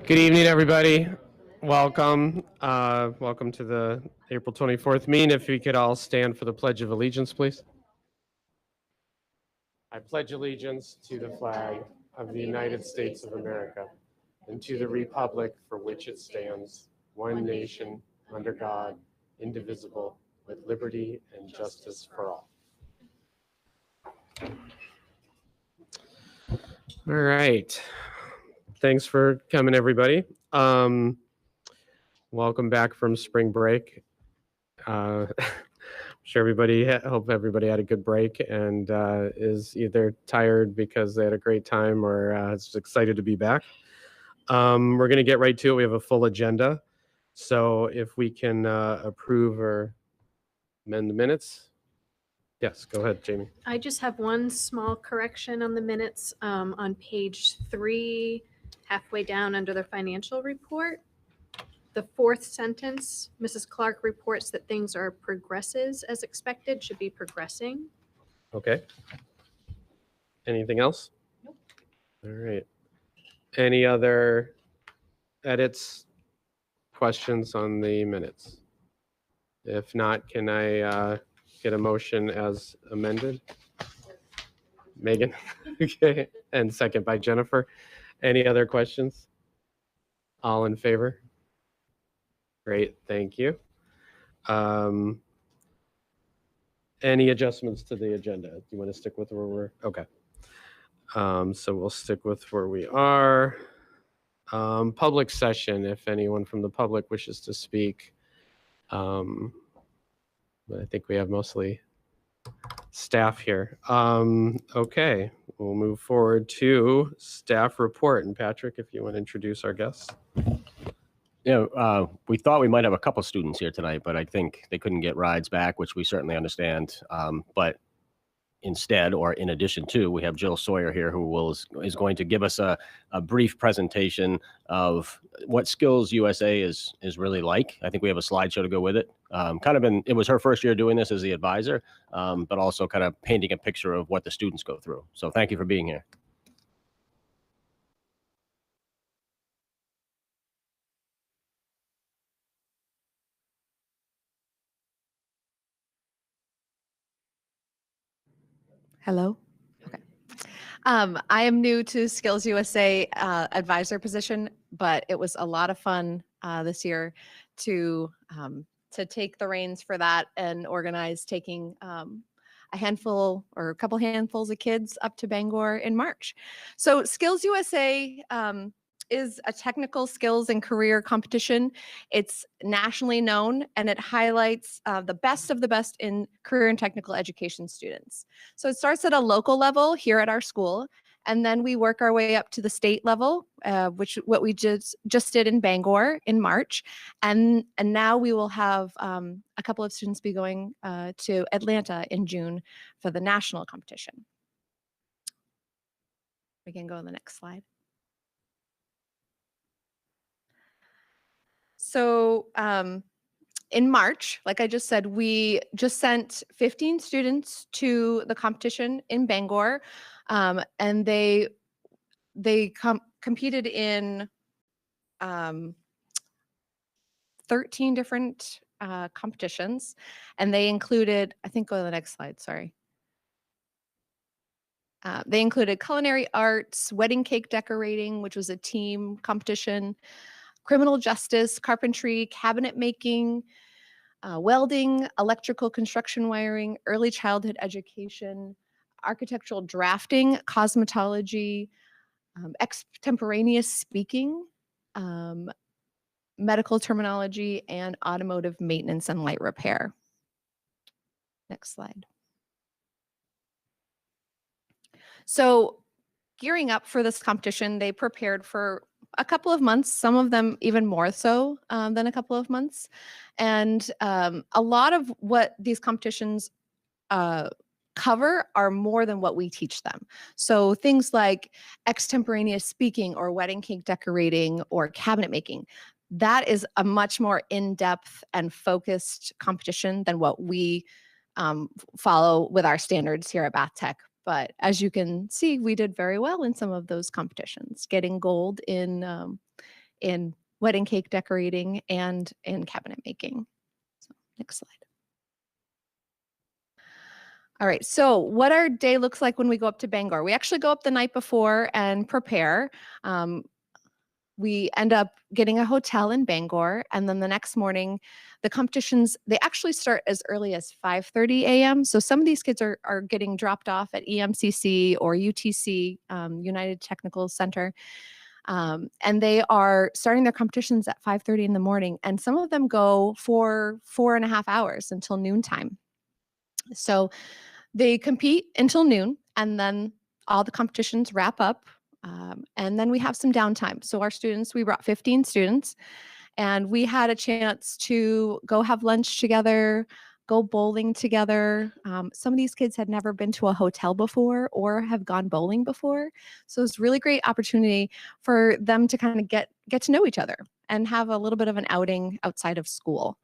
Good evening, everybody. Welcome. Welcome to the April 24th meeting. If we could all stand for the Pledge of Allegiance, please. I pledge allegiance to the flag of the United States of America and to the republic for which it stands, one nation, under God, indivisible, with liberty and justice for all. All right. Thanks for coming, everybody. Welcome back from spring break. I'm sure hope everybody had a good break and is either tired because they had a great time or is excited to be back. We're going to get right to it. We have a full agenda. So if we can approve or amend the minutes. Yes, go ahead, Jamie. I just have one small correction on the minutes on page 3, halfway down under the financial report. The fourth sentence, Mrs. Clark reports that things are progresses as expected, should be progressing. Okay. Anything else? Nope. All right. Any other edits, questions on the minutes? If not, can I get a motion as amended? Megan? Okay. And second by Jennifer. Any other questions? All in favor? Great, thank you. Any adjustments to the agenda? Do you want to stick with where we're? Okay. So we'll stick with where we are. Public session, if anyone from the public wishes to speak. But I think we have mostly staff here. Okay, we'll move forward to staff report. And Patrick, if you want to introduce our guests. Yeah, we thought we might have a couple students here tonight, but I think they couldn't get rides back, which we certainly understand. But instead, or in addition to, we have Jill Sawyer here, who is going to give us a brief presentation of what Skills USA is really like. I think we have a slideshow to go with it. It was her first year doing this as the advisor, but also kind of painting a picture of what the students go through. So thank you for being here. Hello. Okay. I am new to Skills USA advisor position, but it was a lot of fun this year to take the reins for that and organize taking a handful or a couple handfuls of kids up to Bangor in March. So Skills USA is a technical skills and career competition. It's nationally known and it highlights the best of the best in career and technical education students. So it starts at a local level here at our school, and then we work our way up to the state level, which what we just did in Bangor in March. And now we will have a couple of students be going to Atlanta in June for the national competition. We can go on the next slide. So in March, like I just said, we just sent 15 students to the competition in Bangor, and they competed in 13 different competitions, and they included, I think go to the next slide, sorry. They included culinary arts, wedding cake decorating, which was a team competition, criminal justice, carpentry, cabinet making, welding, electrical construction wiring, early childhood education, architectural drafting, cosmetology, extemporaneous speaking, medical terminology, and automotive maintenance and light repair. Next slide. So gearing up for this competition, they prepared for a couple of months, some of them even more so than a couple of months. And a lot of what these competitions cover are more than what we teach them. So things like extemporaneous speaking or wedding cake decorating or cabinet making, that is a much more in-depth and focused competition than what we follow with our standards here at Bath Tech. But as you can see, we did very well in some of those competitions, getting gold in wedding cake decorating and in cabinet making. So next slide. All right, so what our day looks like when we go up to Bangor. We actually go up the night before and prepare. We end up getting a hotel in Bangor, and then the next morning, the competitions, they actually start as early as 5:30 a.m. So some of these kids are getting dropped off at EMCC or UTC, United Technical Center, and they are starting their competitions at 5:30 in the morning, and some of them go for 4.5 hours until noontime. So they compete until noon, and then all the competitions wrap up. And then we have some downtime. So our students, we brought 15 students, and we had a chance to go have lunch together, go bowling together. Some of these kids had never been to a hotel before or have gone bowling before. So it's a really great opportunity for them to kind of get to know each other and have a little bit of an outing outside of school.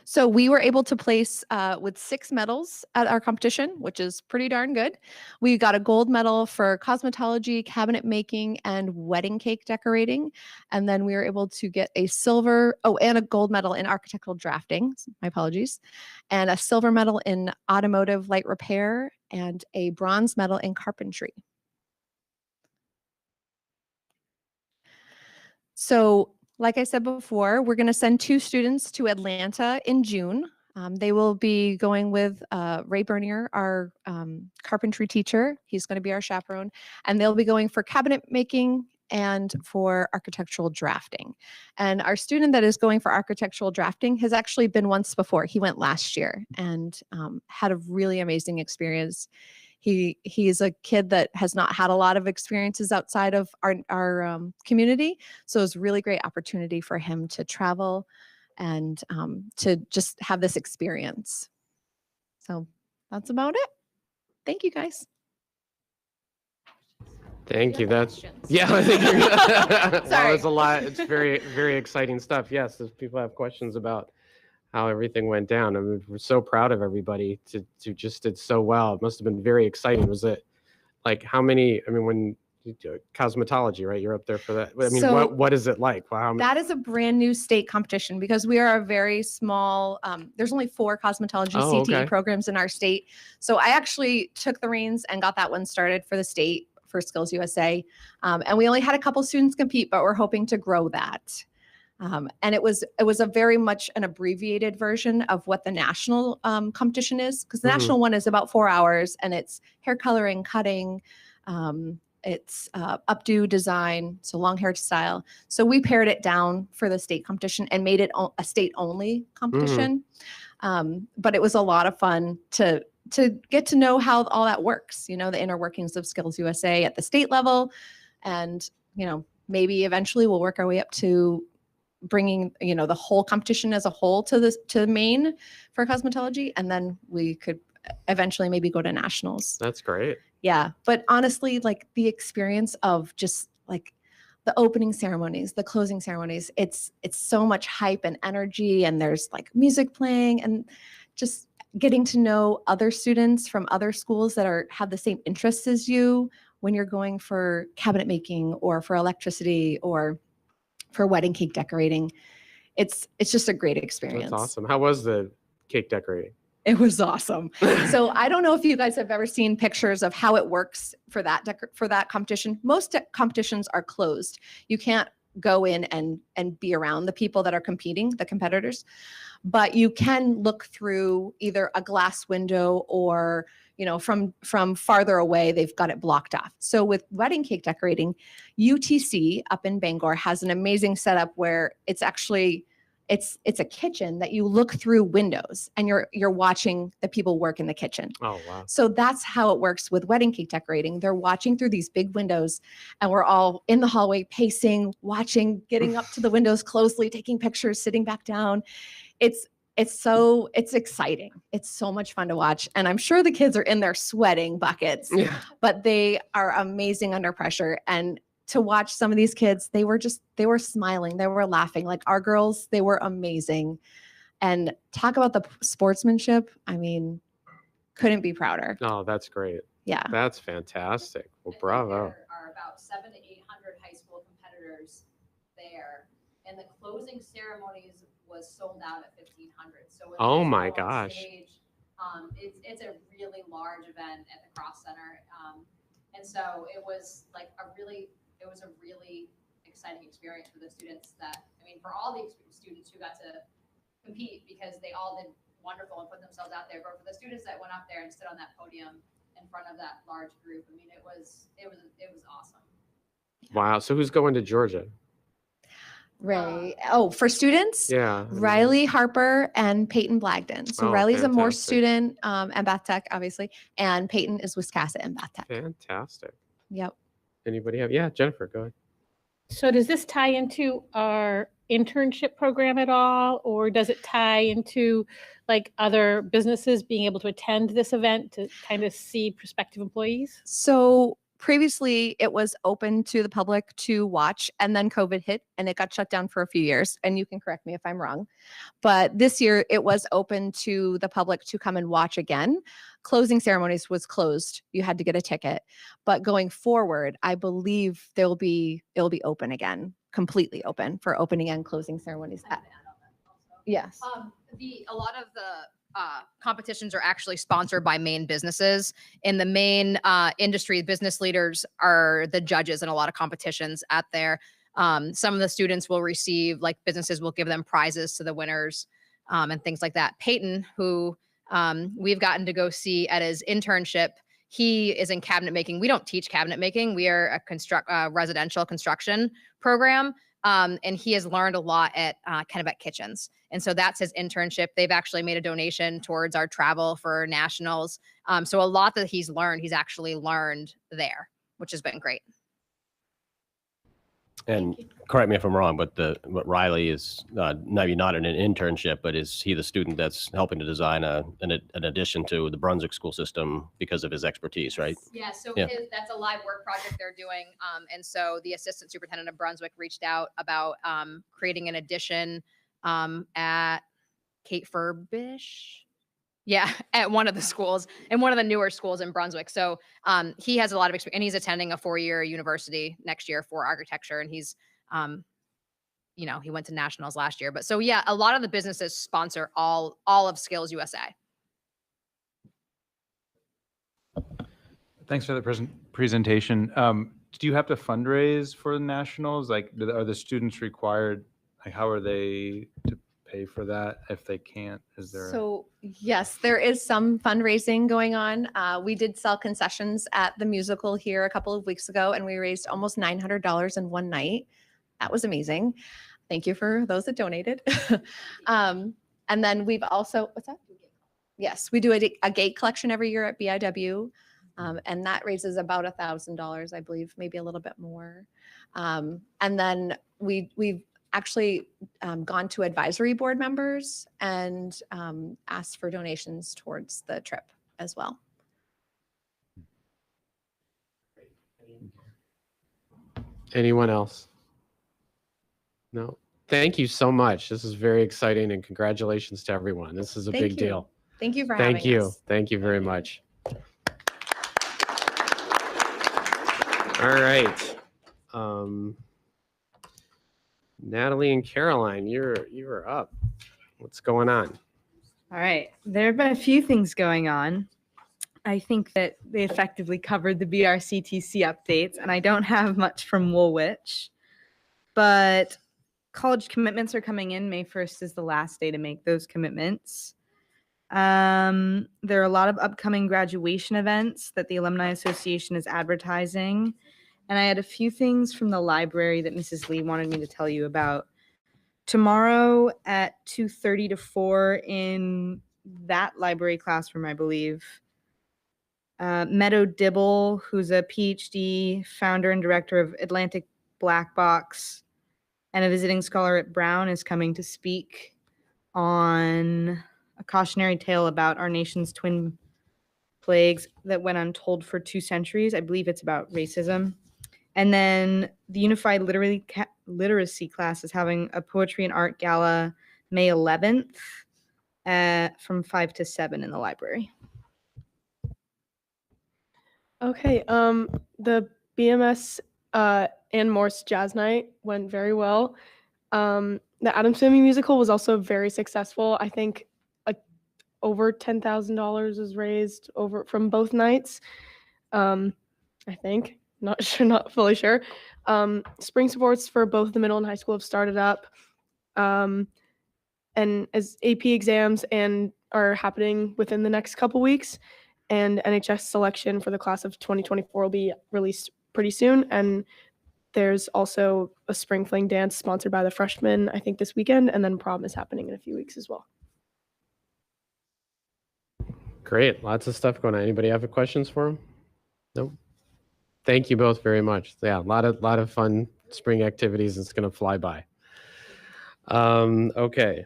So we were able to place with 6 medals at our competition, which is pretty darn good. We got a gold medal for cosmetology, cabinet making, and wedding cake decorating. And then we were able to get a silver, and a gold medal in architectural drafting. My apologies. And a silver medal in automotive light repair and a bronze medal in carpentry. So like I said before, we're going to send 2 students to Atlanta in June. They will be going with Ray Bernier, our carpentry teacher. He's going to be our chaperone. And they'll be going for cabinet making and for architectural drafting. And our student that is going for architectural drafting has actually been once before. He went last year and had a really amazing experience. He's a kid that has not had a lot of experiences outside of our community. So it's a really great opportunity for him to travel and to just have this experience. So that's about it. Thank you, guys. Thank you. have That's questions? yeah. I think you're well, Sorry. there's a lot. It's very, very exciting stuff. Yes, if people have questions about how everything went down, I mean, we're so proud of everybody to just did so well. It must have been very exciting. Was it like how many? I mean, when you do cosmetology, right? You're up there for that. I mean, So- what is it like? Wow, That is a brand new state competition because we are a very small, there's only 4 cosmetology Oh, CTE okay. programs in our state. So I actually took the reins and got that one started for the state for Skills USA. And we only had a couple students compete, but we're hoping to grow that. And it was a very much an abbreviated version of what the national competition is, because the Mhm. national one is about 4 hours and it's hair coloring, cutting, it's updo design, so long hair style. So we pared it down for the state competition and made it a state only competition. But it was a lot of fun to get to know how all that works, the inner workings of Skills USA at the state level. And, maybe eventually we'll work our way up to bringing, the whole competition as a whole to Maine for cosmetology. And then we could eventually maybe go to nationals. That's great. Yeah. But honestly, like the experience of just like the opening ceremonies, the closing ceremonies, it's so much hype and energy, and there's like music playing, and just getting to know other students from other schools that have the same interests as you when you're going for cabinet making or for electricity or for wedding cake decorating. It's just a great experience. That's awesome. How was the cake decorating? It was awesome. So I don't know if you guys have ever seen pictures of how it works for that competition. Most competitions are closed. You can't go in and be around the people that are competing, the competitors, but you can look through either a glass window or from farther away, they've got it blocked off. So with wedding cake decorating, UTC up in Bangor has an amazing setup where it's actually it's a kitchen that you look through windows and you're watching the people work in the kitchen. Oh, wow. So that's how it works with wedding cake decorating. They're watching through these big windows, and we're all in the hallway pacing, watching, getting up to the windows closely, taking pictures, sitting back down. It's exciting. It's so much fun to watch. And I'm sure the kids are in there sweating buckets, Yeah. but they are amazing under pressure. And to watch some of these kids, they were smiling, they were laughing. Like our girls, they were amazing. And talk about the sportsmanship. I mean, couldn't be prouder. Oh, that's great. Yeah. That's fantastic. Well, I think bravo. There are about 700 to 800 high school competitors there, and the closing ceremonies was sold out at 1,500. So when Oh kids my go on gosh. stage, it's a really large event at the Cross Center, and so it was like a really exciting experience for the students. For all the students who got to compete, because they all did wonderful and put themselves out there. But for the students that went up there and stood on that podium in front of that large group, it was awesome. Wow. So who's going to Georgia? Ray. Oh, for students? Yeah. Riley Harper and Peyton Blagden. So Oh, Riley's a Morse fantastic. student and Bath Tech, obviously, and Peyton is Wiscasset and Bath Tech. Fantastic. Yep. Anybody have? Yeah, Jennifer, go ahead. So does this tie into our internship program at all, or does it tie into like other businesses being able to attend this event to kind of see prospective employees? So previously it was open to the public to watch, and then COVID hit and it got shut down for a few years. And you can correct me if I'm wrong. But this year it was open to the public to come and watch again. Closing ceremonies was closed. You had to get a ticket. But going forward, I believe it'll be open again, completely open for opening and closing ceremonies. I can add on that also. Yes. A lot of the competitions are actually sponsored by main businesses. In the main industry, business leaders are the judges in a lot of competitions out there. Some of the students will receive, like businesses will give them prizes to the winners and things like that. Peyton, who we've gotten to go see at his internship, he is in cabinet making. We don't teach cabinet making. We are a residential construction program. And he has learned a lot at Kennebec Kitchens. And so that's his internship. They've actually made a donation towards our travel for nationals. So a lot that he's learned, he's actually learned there, which has been great. And correct me if I'm wrong, but what Riley is maybe not in an internship, but is he the student that's helping to design an addition to the Brunswick school system because of his expertise, right? Yeah, so Yeah. That's a live work project they're doing. And so the assistant superintendent of Brunswick reached out about creating an addition at Kate Furbish. Yeah, at one of the schools, and one of the newer schools in Brunswick. So he has a lot of experience, and he's attending a 4-year university next year for architecture. And he's, he went to nationals last year. But so, yeah, a lot of the businesses sponsor all of Skills USA. Thanks for the presentation. Do you have to fundraise for the nationals? Like, are the students required? Like, how are they to pay for that if they can't? Is there? So yes, there is some fundraising going on. We did sell concessions at the musical here a couple of weeks ago, and we raised almost $900 in one night. That was amazing. Thank you for those that donated. And then we've also, what's that? Yes, we do a gate collection every year at BIW. And that raises about $1,000, I believe, maybe a little bit more. And then we've actually gone to advisory board members and asked for donations towards the trip as well. Anyone else? No. Thank you so much. This is very exciting, and congratulations to everyone. This is a Thank big you. deal. Thank you for having Thank you. us. Thank you very much. All right. Natalie and Caroline, you're up. What's going on? All right. There have been a few things going on. I think that they effectively covered the BRCTC updates, and I don't have much from Woolwich, but college commitments are coming in. May 1st is the last day to make those commitments. There are a lot of upcoming graduation events that the Alumni Association is advertising. And I had a few things from the library that Mrs. Lee wanted me to tell you about. Tomorrow at 2:30 to 4 in that library classroom, I believe, Meadow Dibble, who's a PhD, founder and director of Atlantic Black Box, and a visiting scholar at Brown, is coming to speak on a cautionary tale about our nation's twin plagues that went untold for 2 centuries. I believe it's about racism. And then the Unified Literacy class is having a poetry and art gala May 11th. from 5 to 7 in the library. Okay, the BMS and Morse Jazz Night went very well. The Adams Family musical was also very successful. I think over $10,000 was raised over from both nights. I think, not sure, not fully sure. Spring sports for both the middle and high school have started up. And as AP exams are happening within the next couple weeks, and NHS selection for the class of 2024 will be released pretty soon. And there's also a spring fling dance sponsored by the freshmen, I think this weekend, and then prom is happening in a few weeks as well. Great. Lots of stuff going on. Anybody have questions for him? Nope. Thank you both very much. Yeah, a lot of fun spring activities. It's going to fly by. Okay.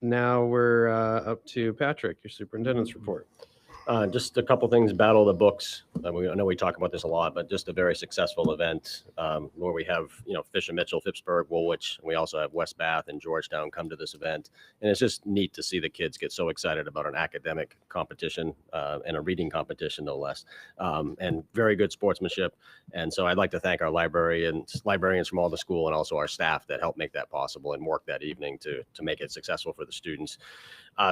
Now we're up to Patrick, your superintendent's report. Just a couple things, Battle of the Books. I know we talk about this a lot, but just a very successful event where we have, Fisher Mitchell, Phippsburg, Woolwich. We also have West Bath and Georgetown come to this event. And it's just neat to see the kids get so excited about an academic competition and a reading competition, no less, and very good sportsmanship. And so I'd like to thank our librarians from all the school and also our staff that helped make that possible and work that evening to make it successful for the students.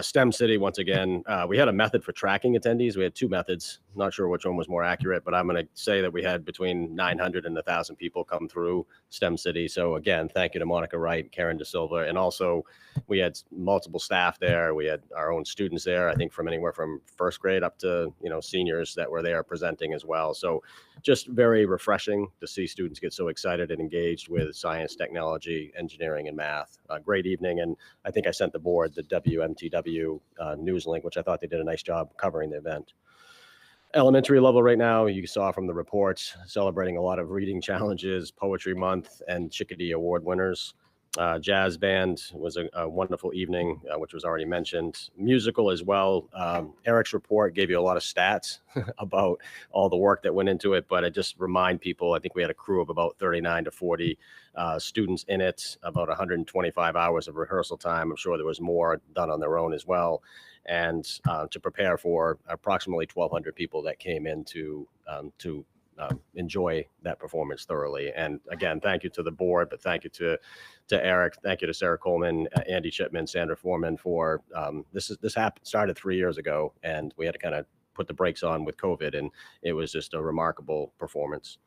STEM City, once again, we had a method for tracking attendees. We had two methods. Not sure which one was more accurate, but I'm going to say that we had between 900 and 1,000 people come through STEM City. So again, thank you to Monica Wright, Karen De Silva, and also we had multiple staff there. We had our own students there, I think from anywhere from first grade up to, seniors that were there presenting as well. So just very refreshing to see students get so excited and engaged with science, technology, engineering, and math. Great evening. And I think I sent the board the WMTW news link, which I thought they did a nice job covering the event. Elementary level right now, you saw from the reports, celebrating a lot of reading challenges, Poetry Month, and Chickadee Award winners. Jazz band was a wonderful evening, which was already mentioned. Musical as well. Eric's report gave you a lot of stats about all the work that went into it, but I just remind people, I think we had a crew of about 39 to 40 students in it, about 125 hours of rehearsal time. I'm sure there was more done on their own as well. And to prepare for approximately 1,200 people that came in to enjoy that performance thoroughly. And again, thank you to the board, but thank you to Eric, thank you to Sarah Coleman, Andy Chipman, Sandra Foreman for this started 3 years ago, and we had to kind of put the brakes on with COVID, and it was just a remarkable performance.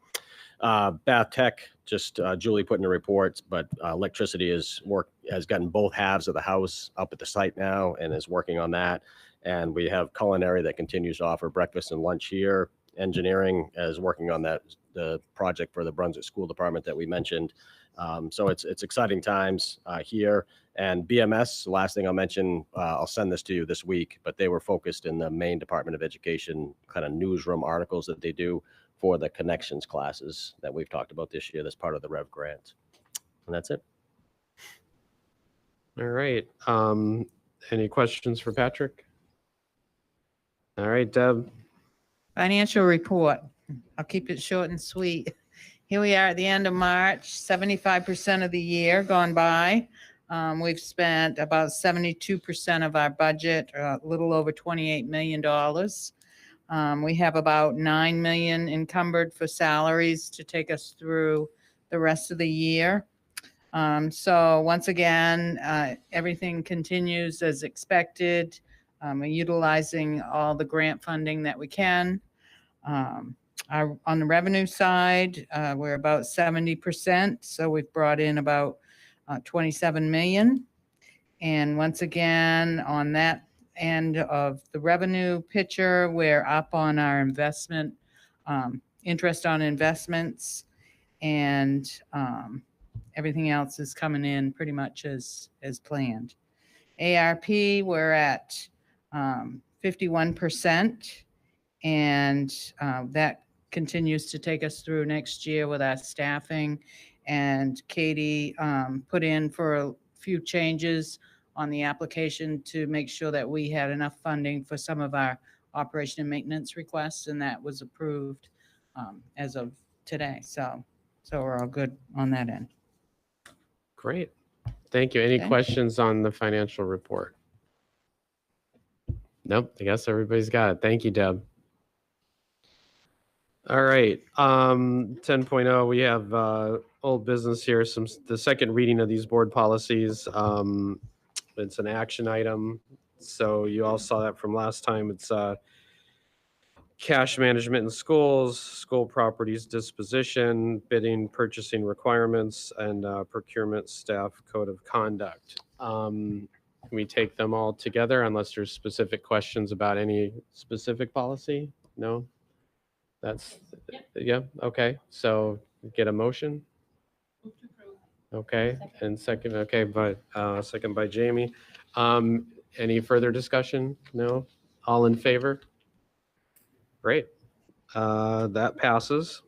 Bath Tech, just Julie put in the reports, but electricity has gotten both halves of the house up at the site now and is working on that. And we have culinary that continues to offer breakfast and lunch here. Engineering is working on the project for the Brunswick School Department that we mentioned. So it's exciting times here. And BMS, the last thing I'll mention, I'll send this to you this week, but they were focused in the Maine Department of Education kind of newsroom articles that they do for the connections classes that we've talked about this year. That's part of the Rev grant. And that's it. All right. Any questions for Patrick? All right, Deb. Financial report. I'll keep it short and sweet. Here we are at the end of March, 75% of the year gone by. We've spent about 72% of our budget, a little over $28 million. We have about $9 million encumbered for salaries to take us through the rest of the year. So once again, everything continues as expected. We're utilizing all the grant funding that we can. On the revenue side, we're about 70%. So we've brought in about 27 million. And once again, on that end of the revenue picture, we're up on our investment, interest on investments, and everything else is coming in pretty much as planned. ARP, we're at 51%, and that continues to take us through next year with our staffing. And Katie put in for a few changes on the application to make sure that we had enough funding for some of our operation and maintenance requests, and that was approved as of today. So we're all good on that end. Great. Thank you. Any Okay. questions on the financial report? Nope, I guess everybody's got it. Thank you, Deb. All right, 10.0, we have old business here, the second reading of these board policies. It's an action item. So you all saw that from last time. It's cash management in schools, school properties disposition, bidding, purchasing requirements, and procurement staff code of conduct. Can we take them all together unless there's specific questions about any specific policy? No? That's, yeah, okay. So get a motion? Okay, and second, okay, but second by Jamie. Any further discussion? No? All in favor? Great. That passes.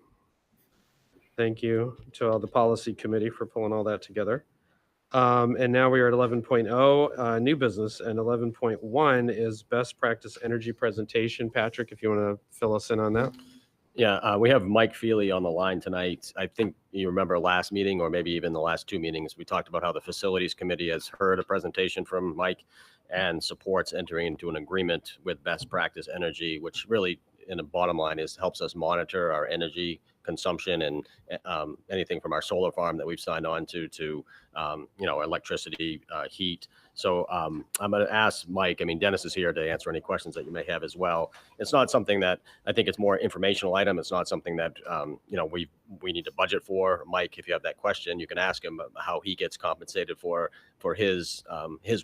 Thank you to all the policy committee for pulling all that together. And now we are at 11.0, new business, and 11.1 is best practice energy presentation. Patrick, if you want to fill us in on that. Yeah, we have Mike Feely on the line tonight. I think you remember last meeting, or maybe even the last two meetings, we talked about how the facilities committee has heard a presentation from Mike and supports entering into an agreement with best practice energy, which really in the bottom line is helps us monitor our energy consumption and anything from our solar farm that we've signed on to electricity, heat. So I'm going to ask Mike. I mean, Dennis is here to answer any questions that you may have as well. It's not something that I think it's more informational item. It's not something that we need to budget for. Mike, if you have that question, you can ask him how he gets compensated for his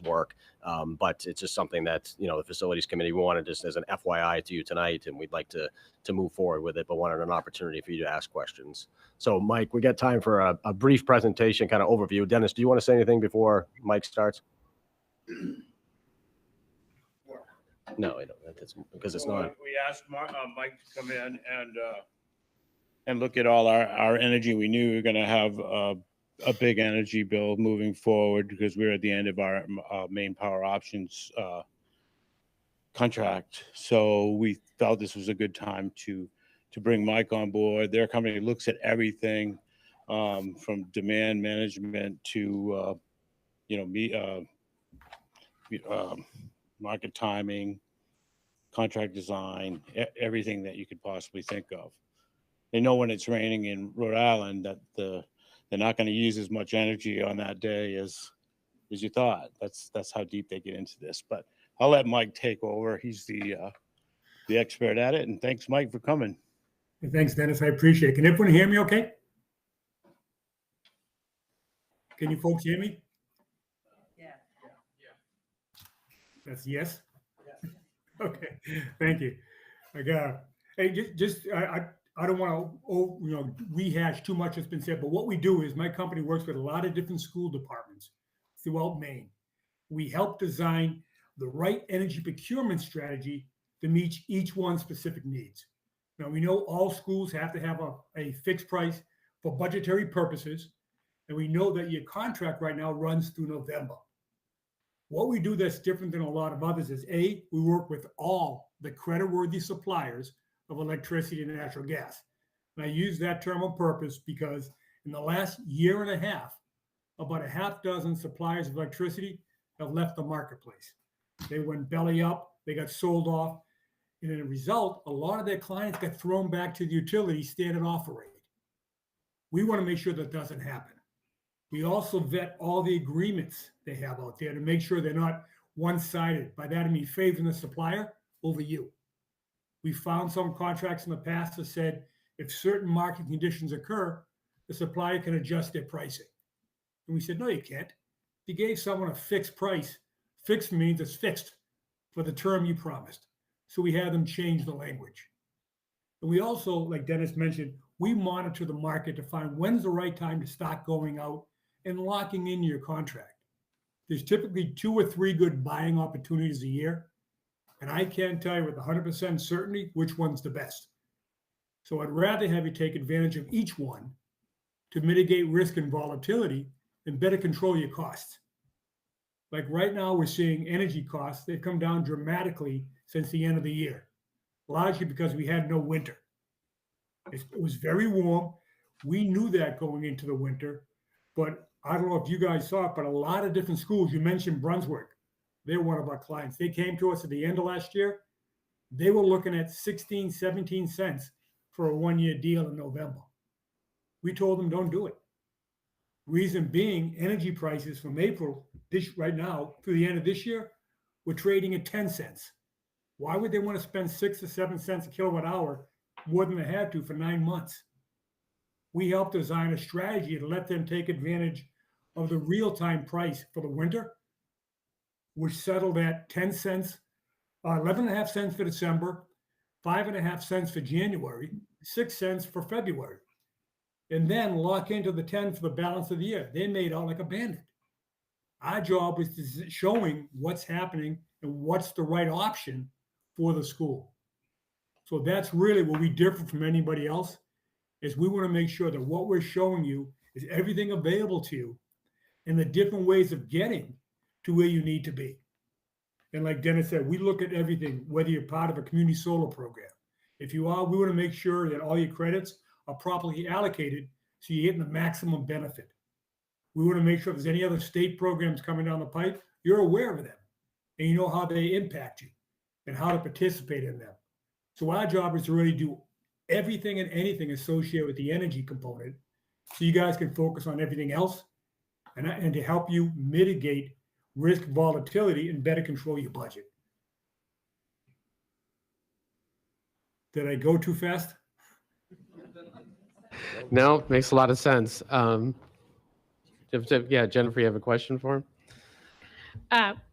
work. But it's just something that the facilities committee wanted just as an FYI to you tonight, and we'd like to move forward with it, but wanted an opportunity for you to ask questions. So, Mike, we got time for a brief presentation, kind of overview. Dennis, do you want to say anything before Mike starts? No, I don't. Because it's not. We asked Mike to come in and look at all our energy. We knew we were going to have a big energy bill moving forward because we're at the end of our main power options contract. So we felt this was a good time to bring Mike on board. Their company looks at everything from demand management to market timing, contract design, everything that you could possibly think of. They know when it's raining in Rhode Island that they're not going to use as much energy on that day as you thought. That's how deep they get into this. But I'll let Mike take over. He's the expert at it. And thanks, Mike, for coming. Thanks, Dennis. I appreciate it. Can everyone hear me okay? Can you folks hear me? Yeah. That's yes? Okay, thank you. Hey, I don't want to rehash too much that's been said, but what we do is my company works with a lot of different school departments throughout Maine. We help design the right energy procurement strategy to meet each one's specific needs. Now, we know all schools have to have a fixed price for budgetary purposes, and we know that your contract right now runs through November. What we do that's different than a lot of others is we work with all the creditworthy suppliers of electricity and natural gas. And I use that term on purpose because in the last year and a half, about a half dozen suppliers of electricity have left the marketplace. They went belly up, they got sold off, and as a result, a lot of their clients got thrown back to the utility standard offer rate. We want to make sure that doesn't happen. We also vet all the agreements they have out there to make sure they're not one-sided. By that I mean favoring the supplier over you. We found some contracts in the past that said if certain market conditions occur, the supplier can adjust their pricing. And we said, no, you can't. If you gave someone a fixed price, fixed means it's fixed for the term you promised. So we had them change the language. And we also, like Dennis mentioned, we monitor the market to find when's the right time to start going out and locking in your contract. There's typically 2 or 3 good buying opportunities a year. And I can't tell you with 100% certainty which one's the best. So I'd rather have you take advantage of each one to mitigate risk and volatility and better control your costs. Like right now, we're seeing energy costs. They've come down dramatically since the end of the year, largely because we had no winter. It was very warm. We knew that going into the winter, but I don't know if you guys saw it, but a lot of different schools, you mentioned Brunswick, They're one of our clients. They came to us at the end of last year. They were looking at 16, 17 cents for a 1-year deal in November. We told them, don't do it. Reason being, energy prices from April, this right now, through the end of this year, we're trading at 10 cents. Why would they want to spend 6 or 7 cents a kilowatt hour more than they had to for 9 months? We helped design a strategy to let them take advantage of the real-time price for the winter, which settled at 10 cents, 11.5 cents for December, 5.5 cents for January, 6 cents for February, and then lock into the 10 for the balance of the year. They made out like a bandit. Our job is to showing what's happening and what's the right option for the school. So that's really where we differ from anybody else, is we want to make sure that what we're showing you is everything available to you and the different ways of getting to where you need to be. And like Dennis said, we look at everything, whether you're part of a community solar program. If you are, we want to make sure that all your credits are properly allocated so you're getting the maximum benefit. We want to make sure if there's any other state programs coming down the pipe, you're aware of them and you know how they impact you and how to participate in them. So our job is to really do everything and anything associated with the energy component so you guys can focus on everything else and to help you mitigate risk volatility and better control your budget. Did I go too fast? No, makes a lot of sense. Yeah, Jennifer, you have a question for him?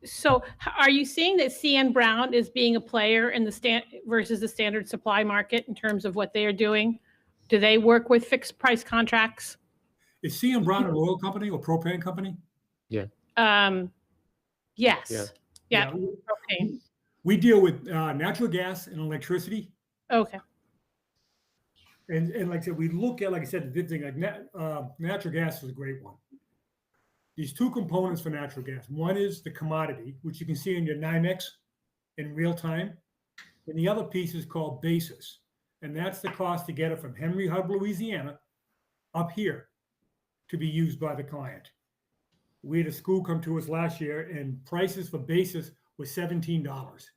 So are you seeing that CN Brown is being a player in the versus the standard supply market in terms of what they are doing? Do they work with fixed price contracts? Is CN Brown an oil company or propane company? Yeah. Yes. Yeah. Okay. We deal with natural gas and electricity. Okay. And like I said, we look at, like I said, the good thing, like natural gas is a great one. These two components for natural gas. One is the commodity, which you can see in your NYMEX in real time. And the other piece is called basis. And that's the cost to get it from Henry Hub, Louisiana, up here to be used by the client. We had a school come to us last year and prices for basis was $17.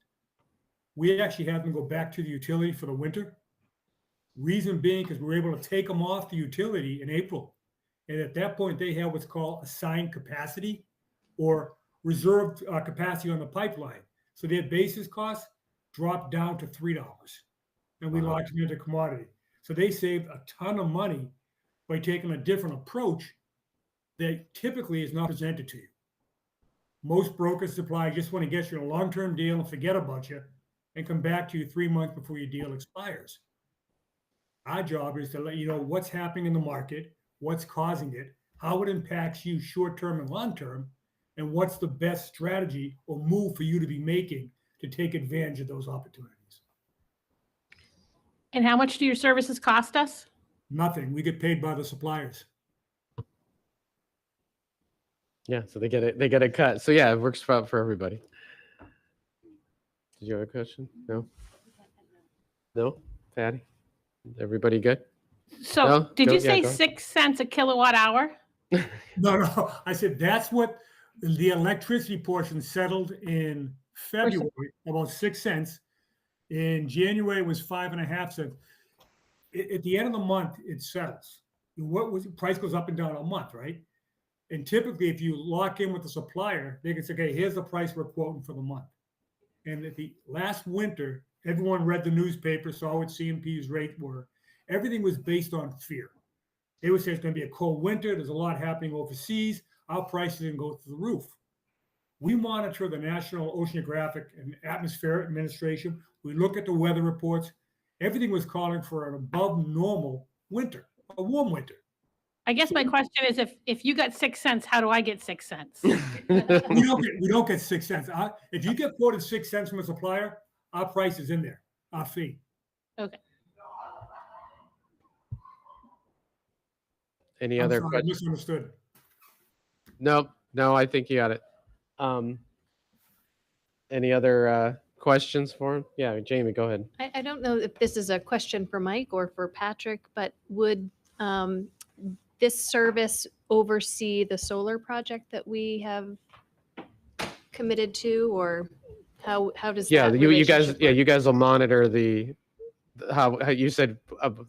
We actually had them go back to the utility for the winter. Reason being, because we were able to take them off the utility in April. And at that point, they had what's called assigned capacity or reserved capacity on the pipeline. So their basis costs dropped down to $3. And we locked them into commodity. So they saved a ton of money by taking a different approach that typically is not presented to you. Most brokers supply just want to get you a long-term deal and forget about you and come back to you 3 months before your deal expires. Our job is to let you know what's happening in the market, what's causing it, how it impacts you short-term and long-term, and what's the best strategy or move for you to be making to take advantage of those opportunities. And how much do your services cost us? Nothing. We get paid by the suppliers. Yeah, so they get a cut. So yeah, it works for everybody. Did you have a question? No? No? Patty? Everybody good? So No? did Go- you yeah, say go ahead. 6 cents a kilowatt hour? No. I said that's what the electricity portion settled in February, about 6 cents. In January was 5.5 cents. At the end of the month, it settles. What was price goes up and down a month, right? And typically, if you lock in with the supplier, they can say, okay, here's the price we're quoting for the month. And at the last winter, everyone read the newspaper, saw what CMP's rates were. Everything was based on fear. They would say it's going to be a cold winter. There's a lot happening overseas. Our prices can go through the roof. We monitor the National Oceanographic and Atmospheric Administration. We look at the weather reports. Everything was calling for an above normal winter, a warm winter. I guess my question is if you got 6 cents, how do I get 6 cents? We don't get 6 cents. If you get quoted 6 cents from a supplier, our price is in there, our fee. Okay. Any I'm other sorry, I questions? misunderstood. No, I think you got it. Any other questions for him? Yeah, Jamie, go ahead. I don't know if this is a question for Mike or for Patrick, but would this service oversee the solar project that we have committed to, or how does Yeah, that you guys, relationship yeah, work? you guys will monitor how you said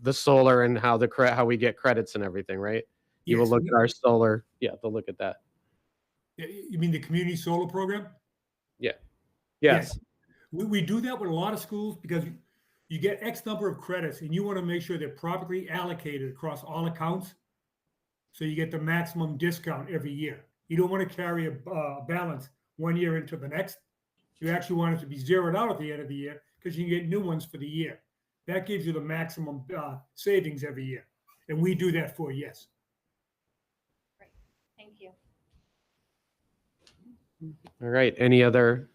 the solar and how we get credits and everything, right? You will Yes, look at our solar. Yeah, they'll look at that. You mean the community solar program? Yeah. Yes. Yes. We do that with a lot of schools because you get X number of credits and you want to make sure they're properly allocated across all accounts. So you get the maximum discount every year. You don't want to carry a balance one year into the next. You actually want it to be zeroed out at the end of the year because you can get new ones for the year. That gives you the maximum savings every year. And we do that for yes. Thank you. All right. Any other?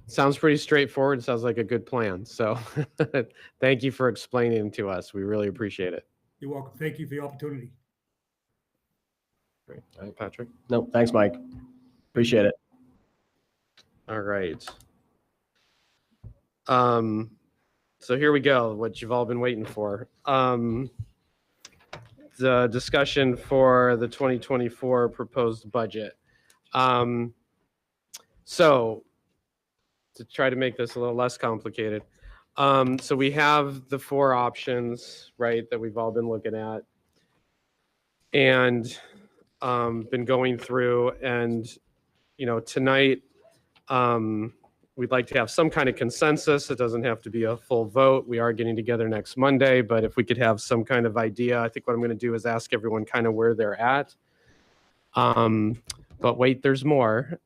Sounds pretty straightforward. Sounds like a good plan. So thank you for explaining to us. We really appreciate it. You're welcome. Thank you for the opportunity. Great. All right, Patrick. No, thanks, Mike. Appreciate it. All right. So here we go, what you've all been waiting for. The discussion for the 2024 proposed budget. So to try to make this a little less complicated. So we have the 4 options, right, that we've all been looking at and been going through. And, tonight, we'd like to have some kind of consensus. It doesn't have to be a full vote. We are getting together next Monday, but if we could have some kind of idea, I think what I'm going to do is ask everyone kind of where they're at. But wait, there's more.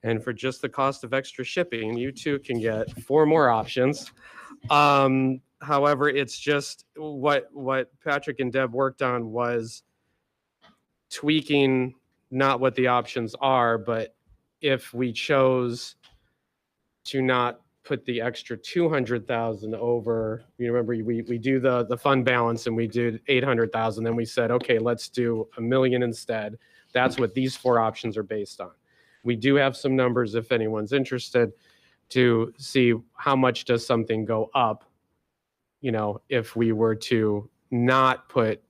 And for just the cost of extra shipping, you too can get 4 more options. However, it's just what Patrick and Deb worked on was tweaking not what the options are, but if we chose to not put the extra 200,000 over, you remember we do the fund balance and we did 800,000. Then we said, okay, let's do $1 million instead. That's what these 4 options are based on. We do have some numbers if anyone's interested to see how much does something go up, if we were to not put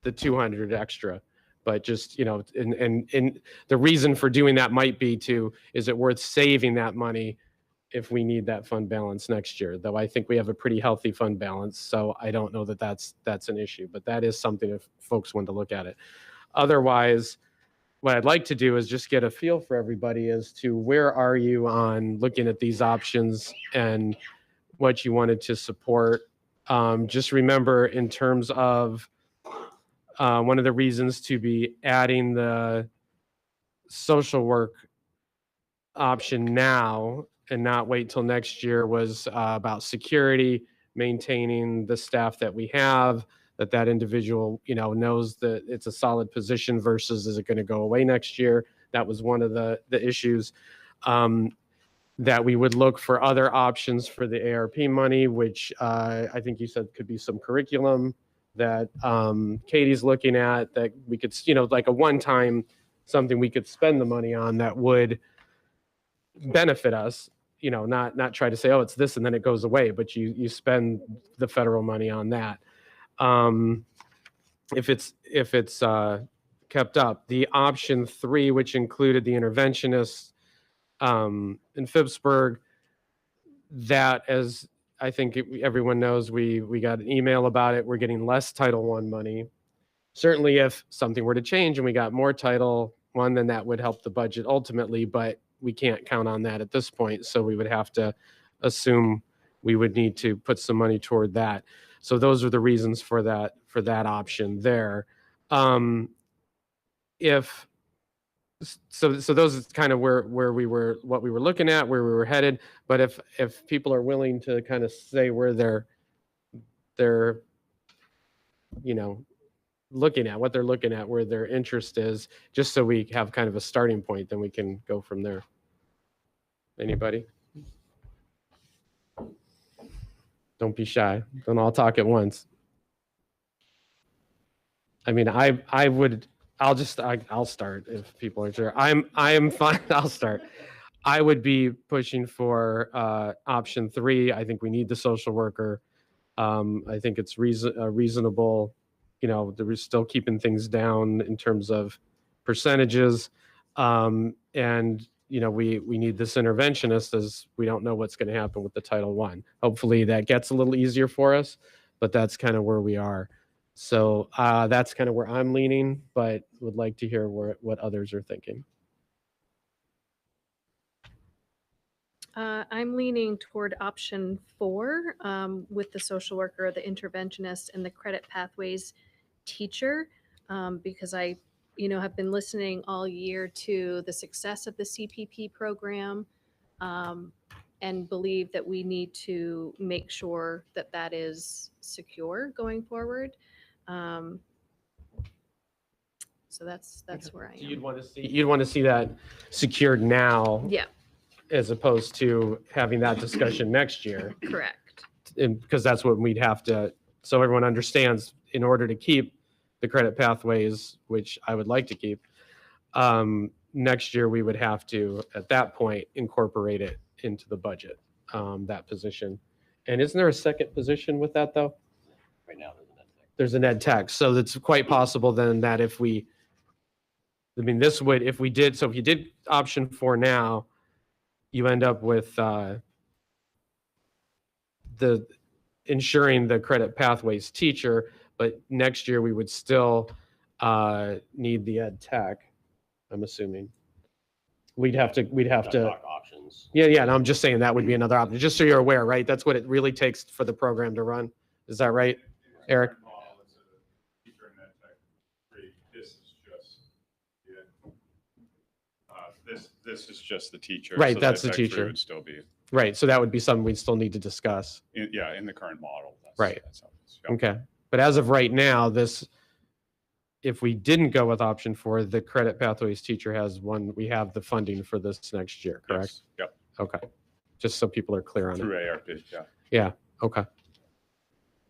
the 200 extra, but just, and the reason for doing that might be is it worth saving that money if we need that fund balance next year? Though I think we have a pretty healthy fund balance, so I don't know that that's an issue, but that is something if folks want to look at it. Otherwise, what I'd like to do is just get a feel for everybody as to where are you on looking at these options and what you wanted to support. Just remember in terms of one of the reasons to be adding the social work option now and not wait till next year was about security, maintaining the staff that we have, that individual, knows that it's a solid position versus is it going to go away next year? That was one of the issues. That we would look for other options for the ARP money, which I think you said could be some curriculum that Katie's looking at, that we could, like a one-time something we could spend the money on that would benefit us, not try to say, oh, it's this and then it goes away, but you spend the federal money on that. If it's kept up, the option 3, which included the interventionists in Phippsburg, that, as I think everyone knows, we got an email about it. We're getting less Title I money. Certainly, if something were to change and we got more Title I, then that would help the budget ultimately, but we can't count on that at this point. So we would have to assume we would need to put some money toward that. So those are the reasons for that option there. So those is kind of where we were, what we were looking at, where we were headed. But if people are willing to kind of say where they're looking at, what they're looking at, where their interest is, just so we have kind of a starting point, then we can go from there. Anybody? Don't be shy. Don't all talk at once. I mean, I'll start if people are sure. I am fine. I'll start. I would be pushing for option 3. I think we need the social worker. I think it's reasonable. We're still keeping things down in terms of percentages. And, you know, we need this interventionist as we don't know what's going to happen with the Title I. Hopefully that gets a little easier for us, but that's kind of where we are. So that's kind of where I'm leaning, but would like to hear what others are thinking. I'm leaning toward option 4 with the social worker, the interventionist, and the credit pathways teacher, because I, have been listening all year to the success of the CPP program, and believe that we need to make sure that that is secure going forward. So that's where I So am. you'd want to see that secured now, Yeah, as opposed to having that discussion next year. correct. And because that's what we'd have to, so everyone understands, in order to keep the credit pathways, which I would like to keep, next year we would have to, at that point, incorporate it into the budget, that position. And isn't there a second position with that, though? Right now, There's an ed tech. So it's quite possible then that if we, I mean, this would, if we did, so if you did option 4 now, you end up with the ensuring the credit pathways teacher, but next year we would still need the ed tech, I'm assuming. We'd have to, talk options. yeah, and I'm just saying that would be another option, just so you're aware, right? That's what it really takes for the program to run. Is that right, Eric? This is just the teacher. Right, so that's the Tech 3 teacher. Would still be, Right, so that would be something we'd still need to discuss. yeah, in the current model. Right. That's how it's, yeah. Okay, but as of right now, this, if we didn't go with option 4, the credit pathways teacher has one, we have the funding for this next year, correct? Yes, yep. Okay, just so people are clear on Through it. ARP, yeah. Yeah, okay.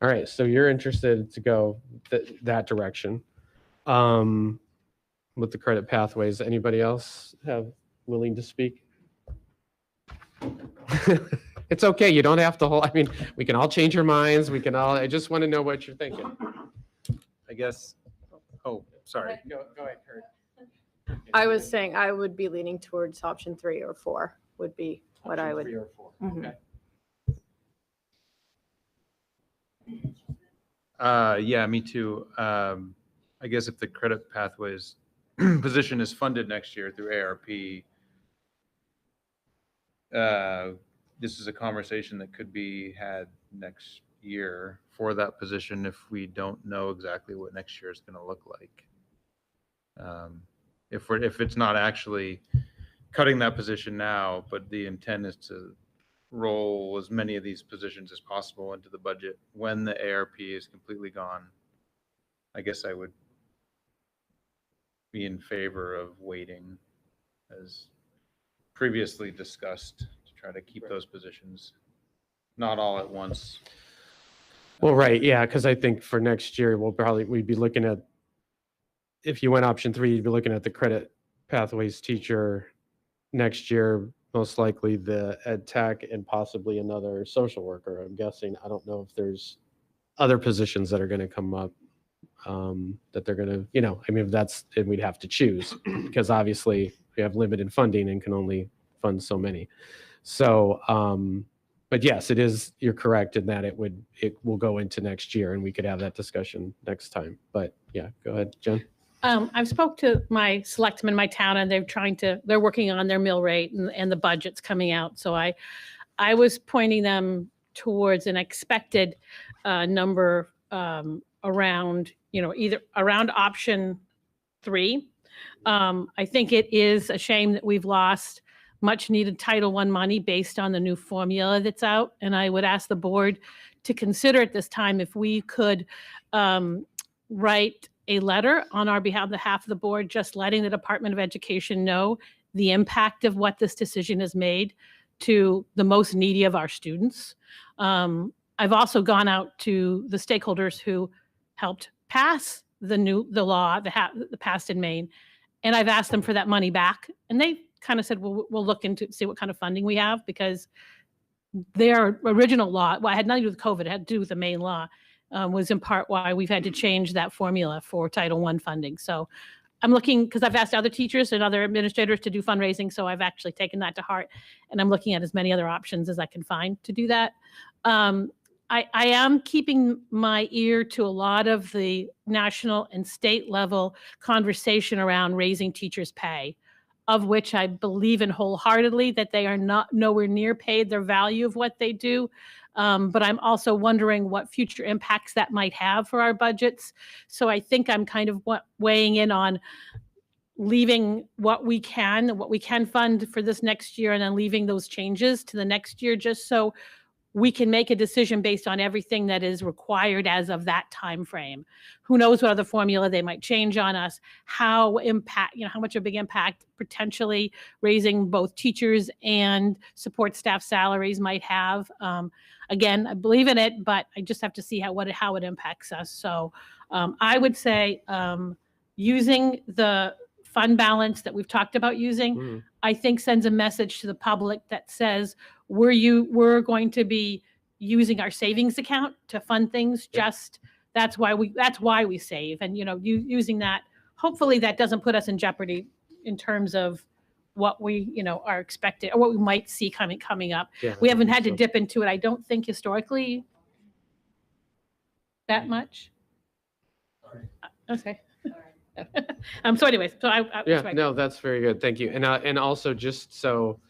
All right, so you're interested to go that direction. With the credit pathways, anybody else willing to speak? It's okay, you don't have to hold, I mean, we can all change our minds, I just want to know what you're thinking. I guess, oh, sorry. Go ahead, Kurt. I was saying I would be leaning towards option 3 or 4 would be what I would. 3 or 4, Mhm. okay. Yeah, me too. I guess if the credit pathways position is funded next year through ARP, this is a conversation that could be had next year for that position if we don't know exactly what next year is going to look like. If it's not actually cutting that position now, but the intent is to roll as many of these positions as possible into the budget when the ARP is completely gone, I guess I would be in favor of waiting, as previously discussed, to try to keep those positions not all at once. Well, right, yeah, because I think for next year, we'd be looking at, if you went option 3, you'd be looking at the credit pathways teacher next year, most likely the ed tech, and possibly another social worker, I'm guessing. I don't know if there's other positions that are going to come up that they're going to, I mean, and we'd have to choose because obviously we have limited funding and can only fund so many. So, but yes, it is, you're correct in that it will go into next year and we could have that discussion next time. But yeah, go ahead, Jen. I've spoke to my selectmen in my town, and they're working on their mill rate and the budget's coming out. So I was pointing them towards an expected number around, either around option 3. I think it is a shame that we've lost much needed Title I money based on the new formula that's out. And I would ask the board to consider at this time if we could write a letter on our behalf of the board, just letting the Department of Education know the impact of what this decision has made to the most needy of our students. I've also gone out to the stakeholders who helped pass the law that passed in Maine, and I've asked them for that money back, and they kind of said, well, we'll look into see what kind of funding we have, because their original law, well, it had nothing to do with COVID, it had to do with the Maine law, was in part why we've had to change that formula for Title I funding. So I'm looking, because I've asked other teachers and other administrators to do fundraising, so I've actually taken that to heart, and I'm looking at as many other options as I can find to do that. I am keeping my ear to a lot of the national and state level conversation around raising teachers' pay, of which I believe in wholeheartedly that they are not nowhere near paid their value of what they do. But I'm also wondering what future impacts that might have for our budgets. So I think I'm kind of weighing in on leaving what we can fund for this next year, and then leaving those changes to the next year, just so we can make a decision based on everything that is required as of that time frame. Who knows what other formula they might change on us, how much a big impact potentially raising both teachers and support staff salaries might have. Again, I believe in it, but I just have to see how it impacts us. So I would say using the fund balance that we've talked about using, I think sends a message to the public that says we're going to be using our savings account to fund things. Just that's why we save, and using that. Hopefully that doesn't put us in jeopardy in terms of what we are expected or what we might see coming up. Yeah, We haven't had to dip into it, I don't think, historically that much. Okay. So anyways, Yeah, no, that's very good. Thank you. And also just so,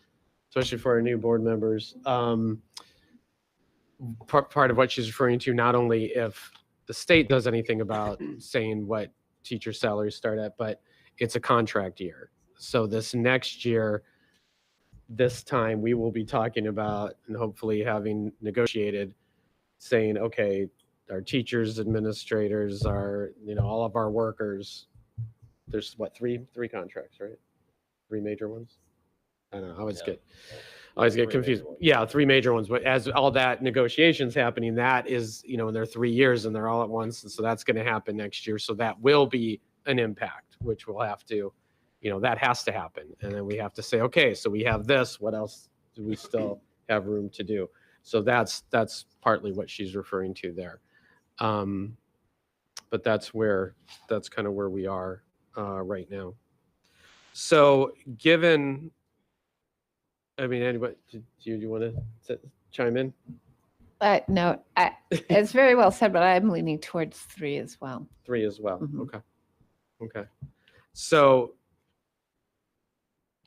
especially for our new board members, part of what she's referring to, not only if the state does anything about saying what teacher salaries start at, but it's a contract year. So this next year, this time we will be talking about, and hopefully having negotiated, saying, okay, our teachers, administrators, all of our workers, there's three contracts, right? 3 major ones. I don't know. I always get confused. Yeah, 3 major ones. But as all that negotiations happening, that is, and they're 3 years and they're all at once. And so that's going to happen next year. So that will be an impact, which we'll have to, that has to happen. And then we have to say, okay, so we have this. What else do we still have room to do? So that's partly what she's referring to there. But that's kind of where we are right now. So given, anybody, do you want to chime in? No, it's very well said, but I'm leaning towards 3 as well. 3 as well. Mhm. Okay. So,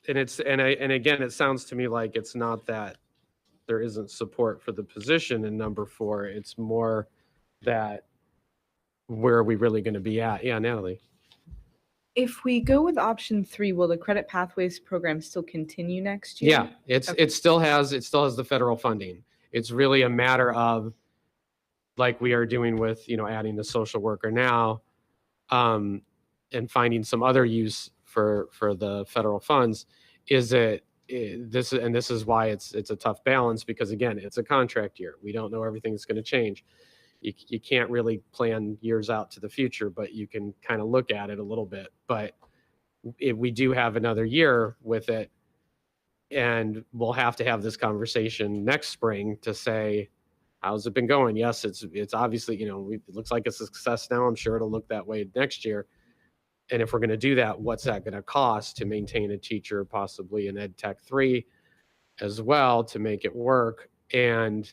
and again, it sounds to me like it's not that there isn't support for the position in number 4. It's more that where are we really going to be at? Yeah, Natalie. If we go with option 3, will the credit pathways program still continue next year? Yeah, it still has the federal funding. It's really a matter of, like we are doing with, adding the social worker now, and finding some other use for the federal funds. This is why it's a tough balance, because again, it's a contract year. We don't know everything's going to change. You can't really plan years out to the future, but you can kind of look at it a little bit. But if we do have another year with it, and we'll have to have this conversation next spring to say, how's it been going? Yes, it's obviously, it looks like a success now. I'm sure it'll look that way next year. And if we're going to do that, what's that going to cost to maintain a teacher, possibly an Ed Tech 3 as well, to make it work? And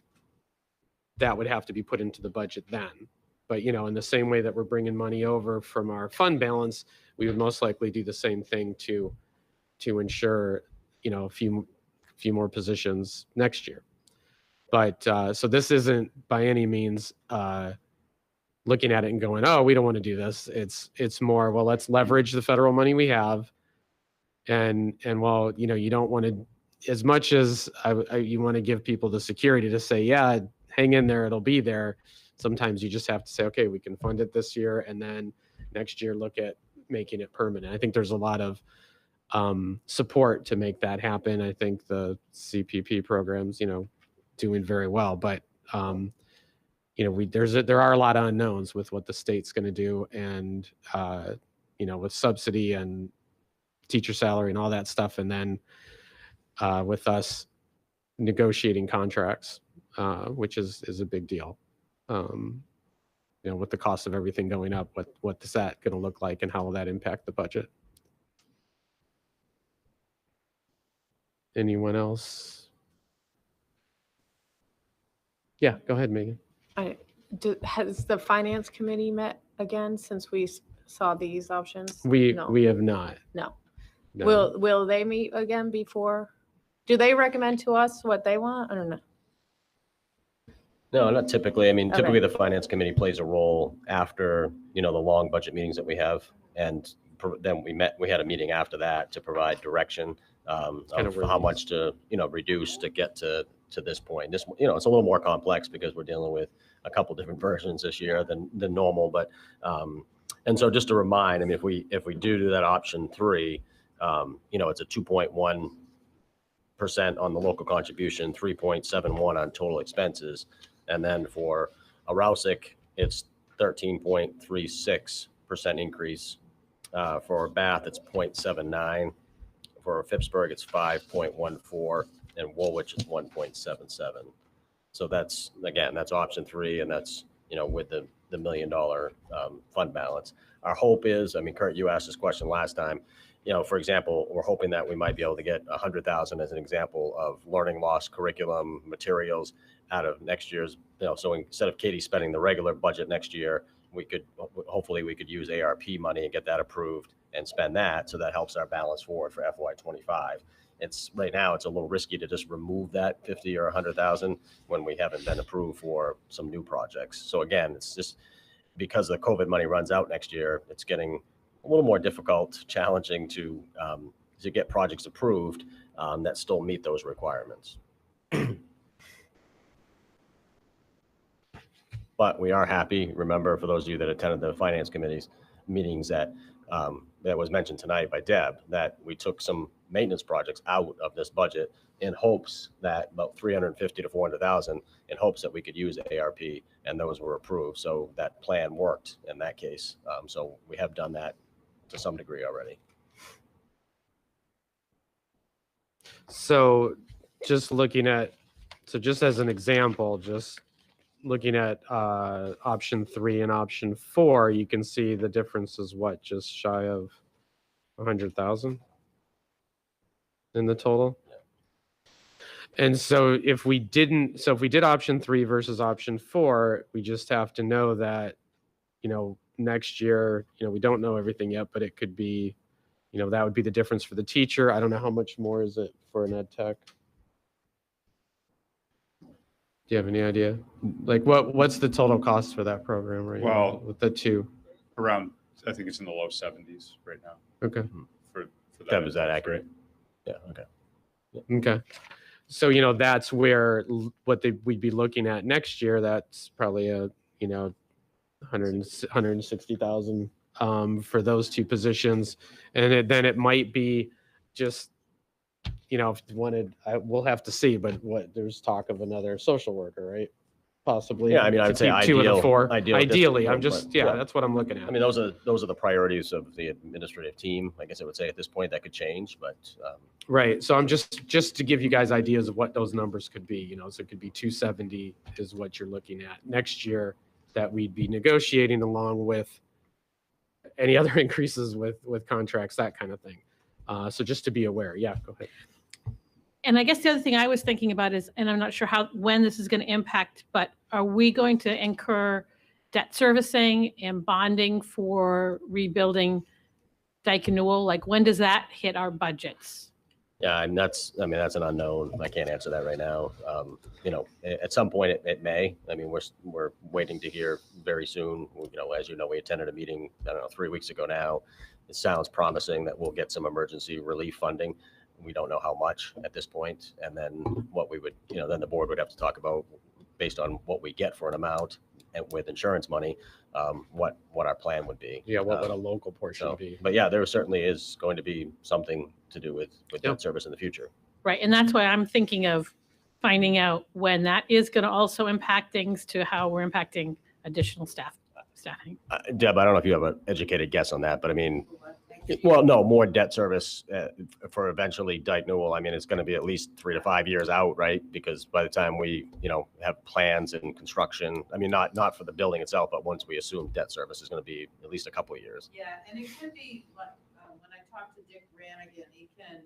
that would have to be put into the budget then. But, in the same way that we're bringing money over from our fund balance, we would most likely do the same thing to ensure, a few more positions next year. But so this isn't by any means looking at it and going, oh, we don't want to do this. It's more, well, let's leverage the federal money we have. And while, you don't want to, as much as you want to give people the security to say, yeah, hang in there, it'll be there. Sometimes you just have to say, okay, we can fund it this year, and then next year look at making it permanent. I think there's a lot of support to make that happen. I think the CPP programs, doing very well, but there are a lot of unknowns with what the state's going to do, and with subsidy and teacher salary and all that stuff, and then with us negotiating contracts, which is a big deal. with the cost of everything going up, what is that going to look like and how will that impact the budget? Anyone else? Yeah, go ahead, Megan. Has the finance committee met again since we saw these options? No. We have not. No. No. Will they meet again before? Do they recommend to us what they want? I don't know. No, not typically. I mean, Okay. typically the finance committee plays a role after, the long budget meetings that we have. And then we had a meeting after that to provide direction of how much to, reduce to get to this point. This, it's a little more complex because we're dealing with a couple different versions this year than normal. But, and so just to remind, I mean, if we do that option 3, it's a 2.1% on the local contribution, 3.71 on total expenses. And then for a Rousick, it's 13.36% increase. For Bath, it's 0.79. For Phippsburg, it's 5.14, and Woolwich is 1.77. So that's option 3, and that's with the $1 million fund balance. Our hope is, I mean, Kurt, you asked this question last time. For example, we're hoping that we might be able to get 100,000 as an example of learning loss curriculum materials out of next year's, so instead of Katie spending the regular budget next year, hopefully we could use ARP money and get that approved and spend that. So that helps our balance forward for FY25. Right now it's a little risky to just remove that 50 or 100,000 when we haven't been approved for some new projects. So again, it's just because the COVID money runs out next year, it's getting a little more difficult, challenging to get projects approved that still meet those requirements. But we are happy. Remember, for those of you that attended the finance committee's meetings, that was mentioned tonight by Deb, that we took some maintenance projects out of this budget in hopes that about 350 to 400,000 in hopes that we could use ARP, and those were approved. So that plan worked in that case. So we have done that to some degree already. So just as an example, just looking at option 3 and option 4, you can see the difference is just shy of 100,000 in the total. And so if we did option 3 versus option 4, we just have to know that, next year, we don't know everything yet, but it could be, that would be the difference for the teacher. I don't know how much more is it for an ed tech. Do you have any idea? Like what's the total cost for that program right now with the 2? Around, I think it's in the low 70s right now. Okay. For Deb, is that accurate? Yeah. Okay. Okay. So, that's where we'd be looking at next year. That's probably a, 160,000 for those 2 positions. And then it might be just, if you wanted, we'll have to see, but there's talk of another social worker, right? Possibly. Yeah, I mean, I would say 2 of the 4. ideally, Ideally, I'm just, yeah, that's what I'm looking at. I mean, those are the priorities of the administrative team. I guess I would say at this point that could change, but right. So I'm just to give you guys ideas of what those numbers could be. So it could be 270 is what you're looking at next year that we'd be negotiating along with any other increases with contracts, that kind of thing. So just to be aware. Yeah, go ahead. And I guess the other thing I was thinking about is, and I'm not sure when this is going to impact, but are we going to incur debt servicing and bonding for rebuilding Dyke and Newell? Like, when does that hit our budgets? Yeah, and that's an unknown. I can't answer that right now. At some point it may. I mean, we're waiting to hear very soon. As you know, we attended a meeting, 3 weeks ago now. It sounds promising that we'll get some emergency relief funding. We don't know how much at this point. And then what we would, then the board would have to talk about, based on what we get for an amount and with insurance money, what our plan would be. Yeah, what would a local portion be? But yeah, there certainly is going to be something to do with debt service in the future. Right, and that's why I'm thinking of finding out when that is going to also impact things to how we're impacting additional staffing. Deb, I don't know if you have an educated guess on that, but I mean, Well, no, more debt service for eventually Dyke Newell. I mean, it's going to be at least 3 to 5 years out, right? Because by the time we, have plans and construction, I mean, not for the building itself, but once we assume debt service is going to be at least a couple of years. Yeah, and it could be, like, when I talked to Dick Brannigan, he can,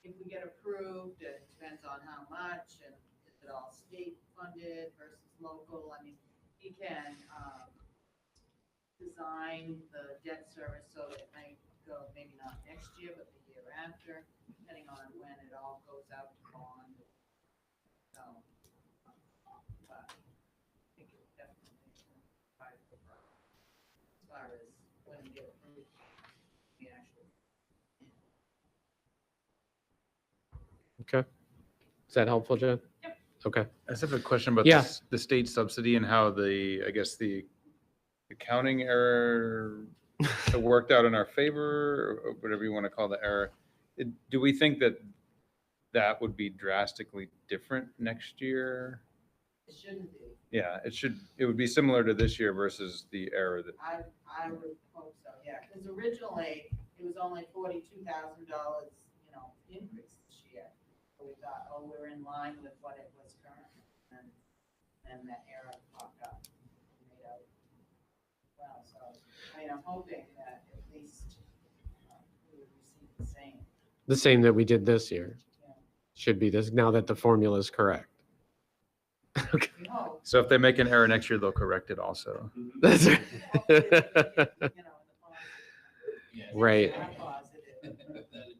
if we get approved, it depends on how much, and is it all state funded versus local? I mean, he can, design the debt service so it may go maybe not next year, but the year after, depending on when it all goes out to bond. So, but I think it definitely as far as when we get approved, we actually. Okay. Is that helpful, Jen? Yep. Okay. I just have a question about Yeah. the state subsidy and how the accounting error worked out in our favor, or whatever you want to call the error. Do we think that would be drastically different next year? It shouldn't be. Yeah, it would be similar to this year versus the error that. I would hope so, yeah, because originally it was only $42,000, increase this year. So we thought, we're in line with what it was currently, and that error popped up. Made out well, so I mean, I'm hoping that at least we would receive the same. The same that we did this year. Yeah. Should be this, now that the formula is correct. Okay. We hope. So if they make an error next year, they'll correct it also. That's right. Hopefully we get, the positive. Right. Not positive.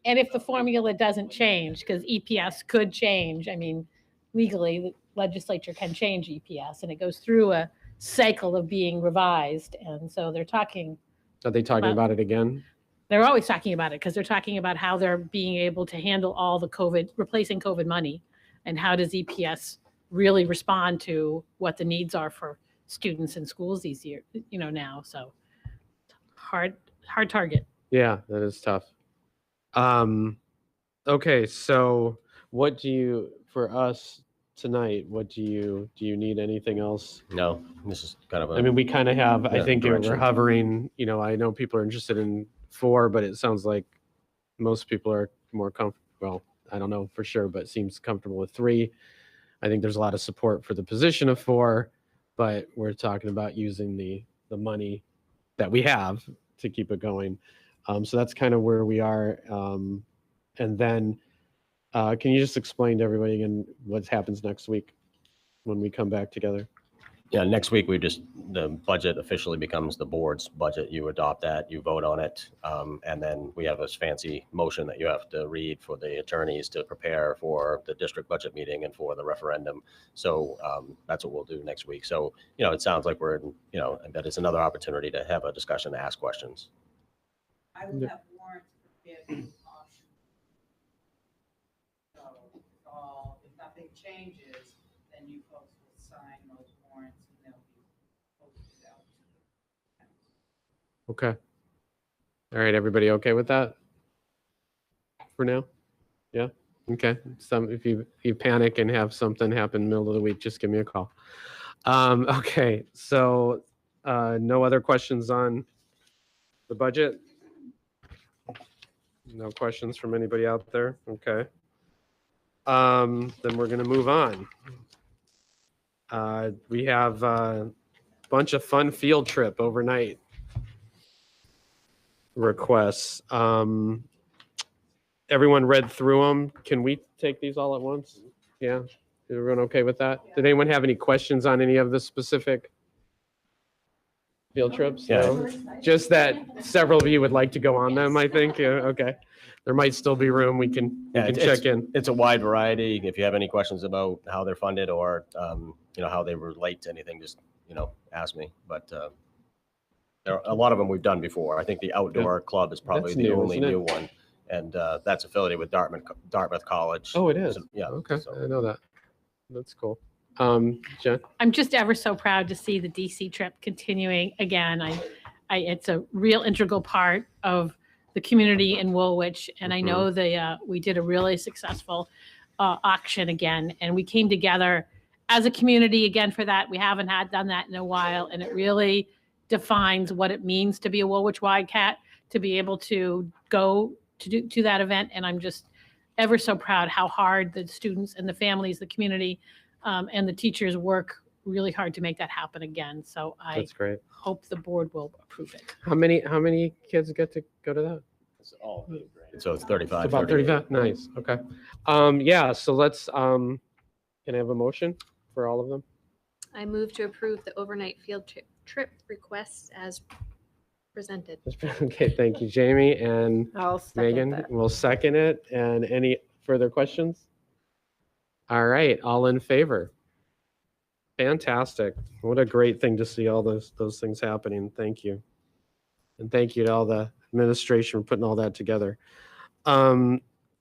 And if the formula doesn't change, because EPS could change, I mean, legally, the legislature can change EPS, and it goes through a cycle of being revised. And so they're talking, Are they talking Well- about it again? they're always talking about it, because they're talking about how they're being able to handle all the replacing COVID money, and how does EPS really respond to what the needs are for students in schools these years, now. So hard target. Yeah, that is tough. Okay, so for us tonight, do you need anything else? No, this is kind of a. I mean, we kind of have, I Yeah, think we're direction. hovering, I know people are interested in 4, but it sounds like most people are more comfortable. Well, I don't know for sure, but seems comfortable with 3. I think there's a lot of support for the position of 4, but we're talking about using the money that we have to keep it going. So that's kind of where we are. And then can you just explain to everybody again what happens next week when we come back together? Yeah, next week the budget officially becomes the board's budget. You adopt that, you vote on it, and then we have this fancy motion that you have to read for the attorneys to prepare for the district budget meeting and for the referendum. So that's what we'll do next week. So, it sounds like we're, that it's another opportunity to have a discussion, to ask questions. I will have warrants prepared for this option. So if nothing changes, then you folks will sign those warrants and they'll be posted out to the towns. Okay. All right, everybody okay with that for now? Yeah. Okay. If you panic and have something happen middle of the week, just give me a call. Okay. So no other questions on the budget? No questions from anybody out there? Okay. Then we're going to move on. We have a bunch of fun field trip overnight requests. Everyone read through them. Can we take these all at once? Yeah. Is everyone okay with that? Did anyone have any questions on any of the specific field trips? Yeah. No? Just that several of you would like to go on them, I think. Yeah, okay. There might still be room. We can check in. It's a wide variety. If you have any questions about how they're funded or, how they relate to anything, just, ask me. But a lot of them we've done before. I think the outdoor club is probably That's the new, only isn't it? new one. And that's affiliated with Dartmouth College. Oh, it is? Yeah. Okay, so- I know that. That's cool. Jen? I'm just ever so proud to see the DC trip continuing again. It's a real integral part of the community in Woolwich, and I know we did a really successful auction again, and we came together as a community again for that. We haven't done that in a while, and it really defines what it means to be a Woolwich Wildcat, to be able to go to that event. And I'm just ever so proud how hard the students and the families, the community, and the teachers work really hard to make that happen again. So I That's great. hope the board will approve it. How many kids get to go to that? It's all so it's 35. It's about 38. 35. Nice. Okay. Yeah. So let's. Can I have a motion for all of them? I move to approve the overnight field trip requests as presented. Okay. Thank you, Jamie and I'll second Megan. that. Will second it. And any further questions? All right. All in favor? Fantastic. What a great thing to see all those things happening. Thank you. And thank you to all the administration for putting all that together.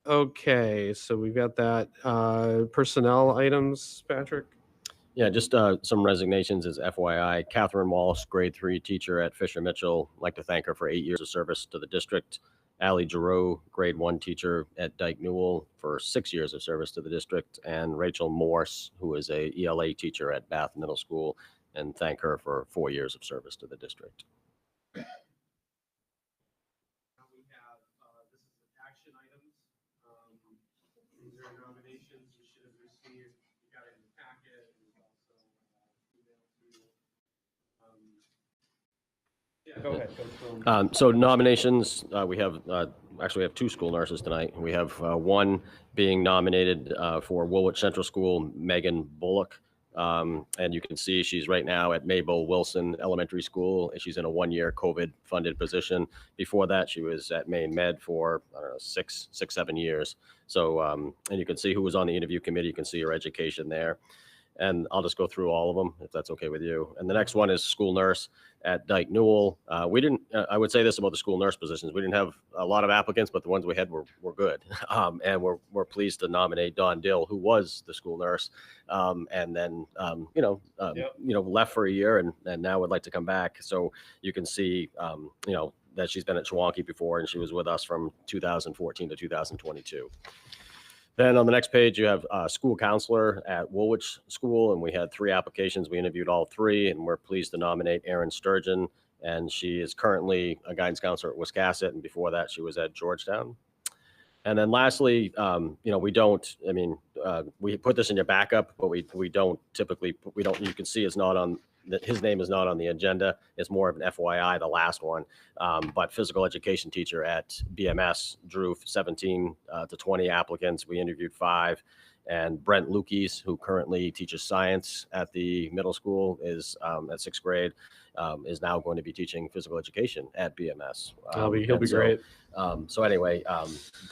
Okay, so we've got that. Personnel items, Patrick? Yeah, just some resignations as FYI. Catherine Walsh, grade 3 teacher at Fisher Mitchell. I'd like to thank her for 8 years of service to the district. Allie Giroux, grade 1 teacher at Dyke Newell for 6 years of service to the district. And Rachel Morse, who is a ELA teacher at Bath Middle School, and thank her for 4 years of service to the district. We have, this is action items. These are nominations you should have received. You got it in the packet. It was also emailed to you. Yeah, go ahead. Go through them. So nominations, we have actually we have 2 school nurses tonight. We have one being nominated for Woolwich Central School, Megan Bullock. And you can see she's right now at Mabel Wilson Elementary School. She's in a 1-year COVID-funded position. Before that, she was at Maine Med for, I don't know, 7 years. So, and you can see who was on the interview committee. You can see her education there. And I'll just go through all of them, if that's okay with you. And the next one is school nurse at Dyke Newell. We didn't, I would say this about the school nurse positions. We didn't have a lot of applicants, but the ones we had were good. And we're pleased to nominate Dawn Dill, who was the school nurse. And then, left for a year and now would like to come back. So you can see, that she's been at Chewonki before, and she was with us from 2014 to 2022. Then on the next page, you have a school counselor at Woolwich School, and we had 3 applications. We interviewed all 3, and we're pleased to nominate Erin Sturgeon, and she is currently a guidance counselor at Wiscasset, and before that, she was at Georgetown. And then lastly, we don't, we put this in your backup, but we don't typically, you can see it's not on, his name is not on the agenda. It's more of an FYI, the last one. But physical education teacher at BMS drew 17 to 20 applicants. We interviewed 5. And Brent Lukes, who currently teaches science at the middle school, is at 6th grade, is now going to be teaching physical education at BMS. He'll be great. So anyway,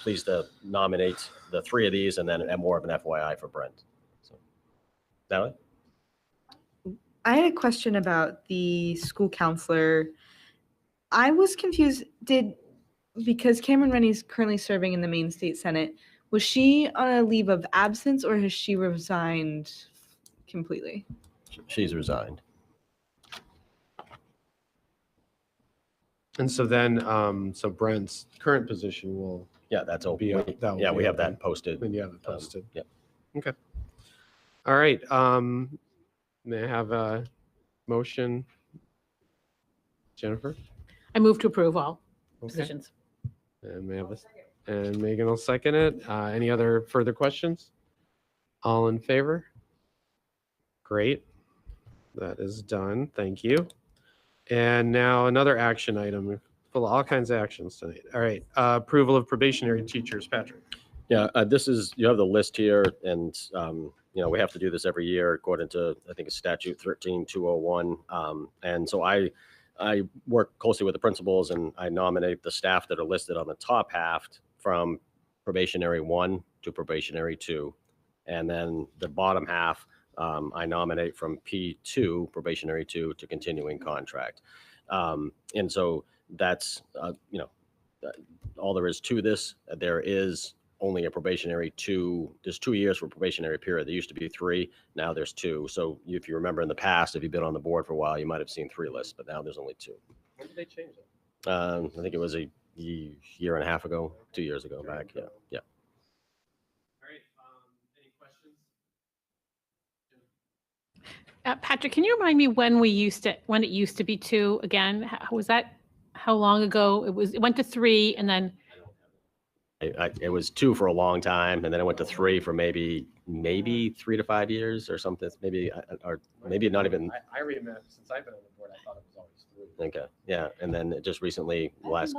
pleased to nominate the 3 of these and then more of an FYI for Brent. So, Natalie? I had a question about the school counselor. I was confused. Because Cameron Rennie's currently serving in the Maine State Senate, was she on a leave of absence or has she resigned completely? She's resigned. And so then, so Brent's current position will Yeah, that's open. be up. that will We be have open. that posted. Then you have it posted. Yep. Okay. All right. May I have a motion? Jennifer? I move to approve all Okay. positions. And may I have and Megan will second it. Any other further questions? All in favor? Great. That is done. Thank you. And now another action item, full of all kinds of actions tonight. All right. Approval of probationary teachers, Patrick. Yeah, this is, you have the list here, and we have to do this every year according to, I think it's statute 13201. And so I work closely with the principals, and I nominate the staff that are listed on the top half from probationary 1 to probationary 2. And then the bottom half, I nominate from P2, probationary 2, to continuing contract. And so that's, all there is to this. There is only a probationary 2. There's 2 years for probationary period. There used to be 3. Now there's 2. So if you remember in the past, if you've been on the board for a while, you might have seen 3 lists, but now there's only 2. When did they change it? I think it was a year and a half ago, 2 years ago back. Yeah. Yeah. All right. Any questions? Patrick, can you remind me when it used to be 2 again? Was that, how long ago? It went to 3 and then, It was 2 for a long time, and then it went to 3 for maybe 3 to 5 years or something. Maybe or maybe not even. I remember since I've been on the board, I thought it was always 3. Okay, yeah, and then it just recently, last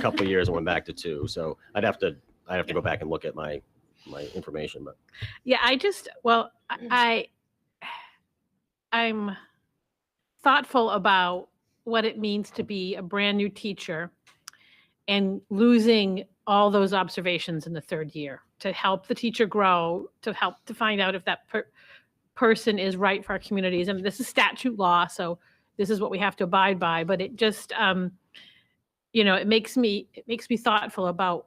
couple of years, it went back to 2. So I'd have to go back and look at my information, but yeah, I'm thoughtful about what it means to be a brand new teacher and losing all those observations in the 3rd year to help the teacher grow, to help to find out if that person is right for our communities. I mean, this is statute law, so this is what we have to abide by. But it just, it makes me thoughtful about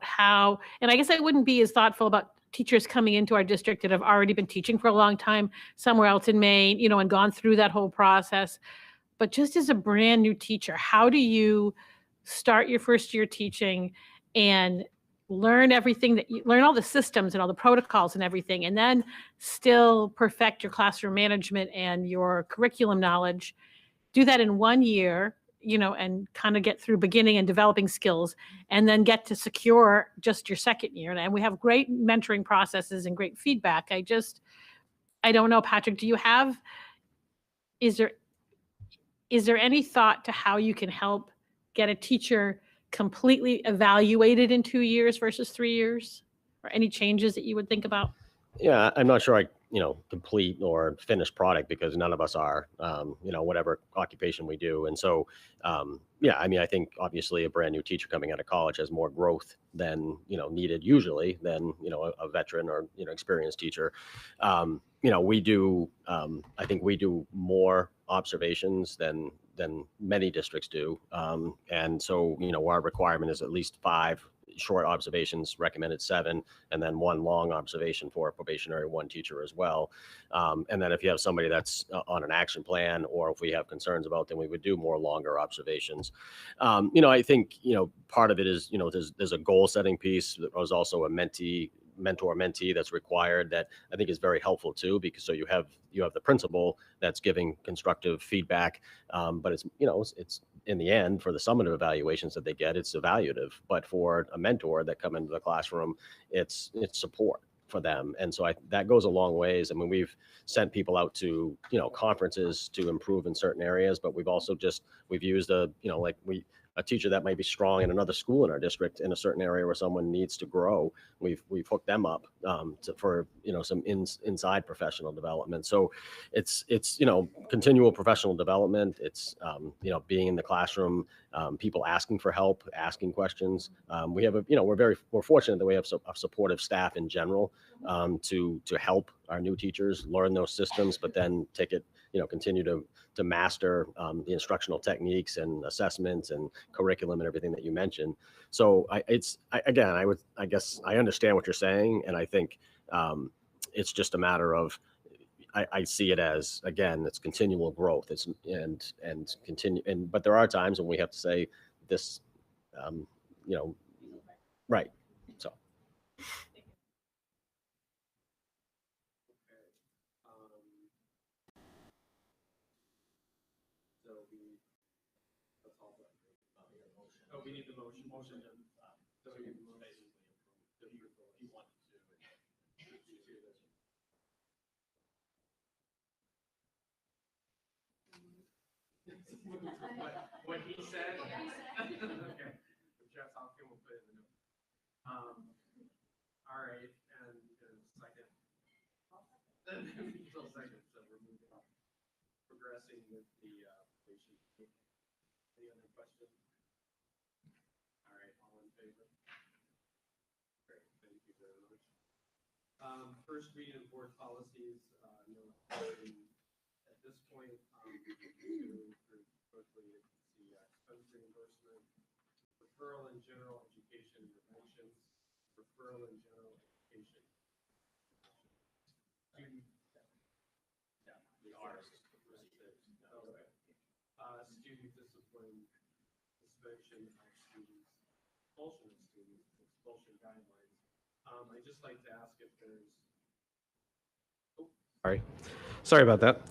how, and I guess I wouldn't be as thoughtful about teachers coming into our district that have already been teaching for a long time somewhere else in Maine, and gone through that whole process. But just as a brand new teacher, how do you start your first year teaching and learn everything learn all the systems and all the protocols and everything, and then still perfect your classroom management and your curriculum knowledge, do that in 1 year, and kind of get through beginning and developing skills, and then get to secure just your 2nd year. And we have great mentoring processes and great feedback. I don't know, Patrick, is there any thought to how you can help get a teacher completely evaluated in 2 years versus 3 years, or any changes that you would think about? yeah, I'm not sure complete or finished product, because none of us are, whatever occupation we do. And so, yeah, I mean, I think obviously a brand new teacher coming out of college has more growth than, needed usually than, a veteran or, experienced teacher. We do, I think we do more observations than many districts do. And so, our requirement is at least 5 short observations, recommended 7, and then 1 long observation for a probationary 1 teacher as well. And then if you have somebody that's on an action plan, or if we have concerns about, then we would do more longer observations. I think, part of it is, there's a goal setting piece. There was also a mentor-mentee that's required, that I think is very helpful too, because so you have the principal that's giving constructive feedback, but it's in the end, for the summative evaluations that they get, it's evaluative. But for a mentor that come into the classroom, it's support for them. And so that goes a long ways. I mean, we've sent people out to, conferences to improve in certain areas, but we've also we've used a teacher that might be strong in another school in our district in a certain area where someone needs to grow. We've hooked them up for some inside professional development. So it's continual professional development. It's being in the classroom, people asking for help, asking questions. We have we're fortunate that we have a supportive staff in general to help our new teachers learn those systems, but then take it, continue to master the instructional techniques and assessments and curriculum and everything that you mentioned. So I guess I understand what you're saying, and I think it's just a matter of, I see it as, again, it's continual growth. It's and continue, but there are times when we have to say this, right. So. Oh, we need the motion to, so we basically approve, if you want to do it. What he said? Okay. Jeff Hopkins will put it in the note. All right, and second. Until second, so we're moving on. Progressing with the patient. Any other questions? All right, all in favor? Great, thank you very much. First reading of board policies, no question at this point. Quickly, the expense reimbursement, referral and general education interventions, referral and general education. Student, yeah, the R's. Okay. Student discipline, suspension of students, expulsion of students, expulsion guidelines. I'd just like to ask if there's, Sorry about that.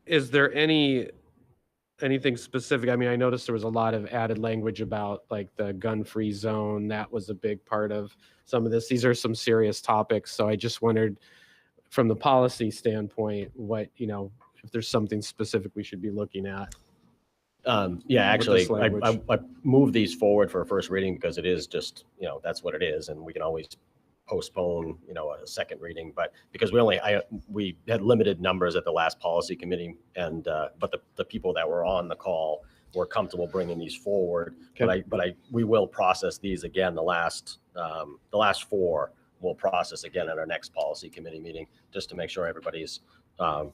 Is there anything specific? I mean, I noticed there was a lot of added language about like the gun-free zone. That was a big part of some of this. These are some serious topics. So I just wondered from the policy standpoint, what, if there's something specific we should be looking at. Yeah, actually, language. I moved these forward for a first reading because it is just, that's what it is. And we can always postpone, a second reading, but because we had limited numbers at the last policy committee and, but the people that were on the call were comfortable bringing these forward. Okay. But we will process these again. The last four we'll process again at our next policy committee meeting, just to make sure everybody's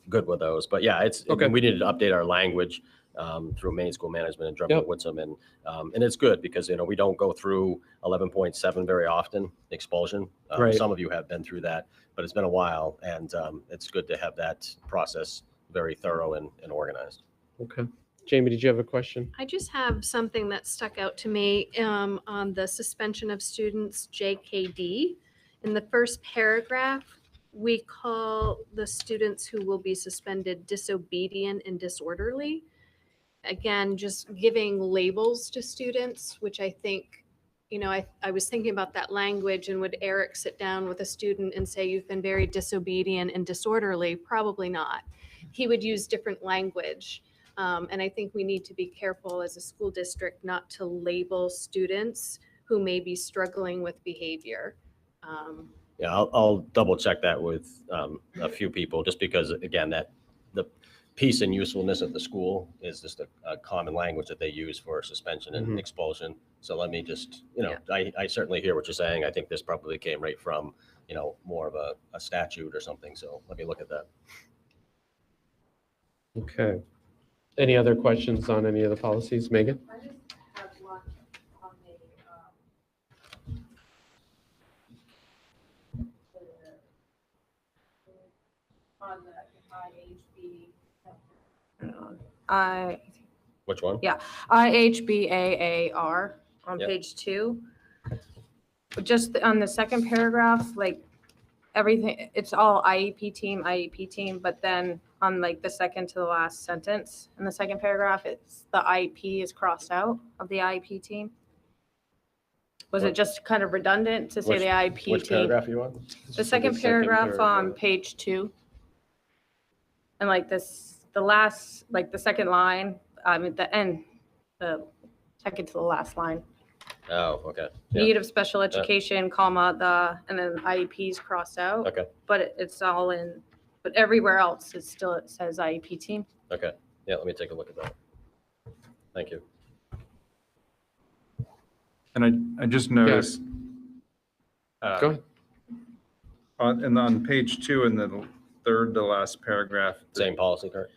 good with those. But yeah, Okay. we needed to update our language through Maine School Management and Drummond Woodsum, and it's good because we don't go through 11.7 very often, expulsion. Right. Some of you have been through that, but it's been a while, and it's good to have that process very thorough and organized. Okay. Jamie, did you have a question? I just have something that stuck out to me on the suspension of students, JKD. In the first paragraph, we call the students who will be suspended disobedient and disorderly. Again, just giving labels to students, which I think, I was thinking about that language, and would Eric sit down with a student and say, you've been very disobedient and disorderly? Probably not. He would use different language. And I think we need to be careful as a school district not to label students who may be struggling with behavior. Yeah, I'll double check that with a few people, just because, again, that the peace and usefulness of the school is just a common language that they use for suspension and expulsion. So let me just, I certainly hear what you're saying. I think this probably came right from, more of a statute or something. So let me look at that. Okay. Any other questions on any of the policies, Megan? I just have one on the Which one? Yeah, IHBAAR on Yep. page 2. Just on the second paragraph, like everything, it's all IEP team, but then on like the second to the last sentence in the second paragraph, it's the IEP is crossed out of the IEP team. Was it just kind of redundant to say Which- the IEP Which team? paragraph are you on? The second paragraph on page 2. And like this, the last, like the second line, at the end, the second to the last line. Oh, okay. Yeah. Need of special education, comma, and then IEPs crossed out. Okay. But it's all in, but everywhere else, it says IEP team. Okay. Yeah, let me take a look at that. Thank you. And I just noticed. Go ahead. On page 2 in the third to last paragraph. Same policy, correct?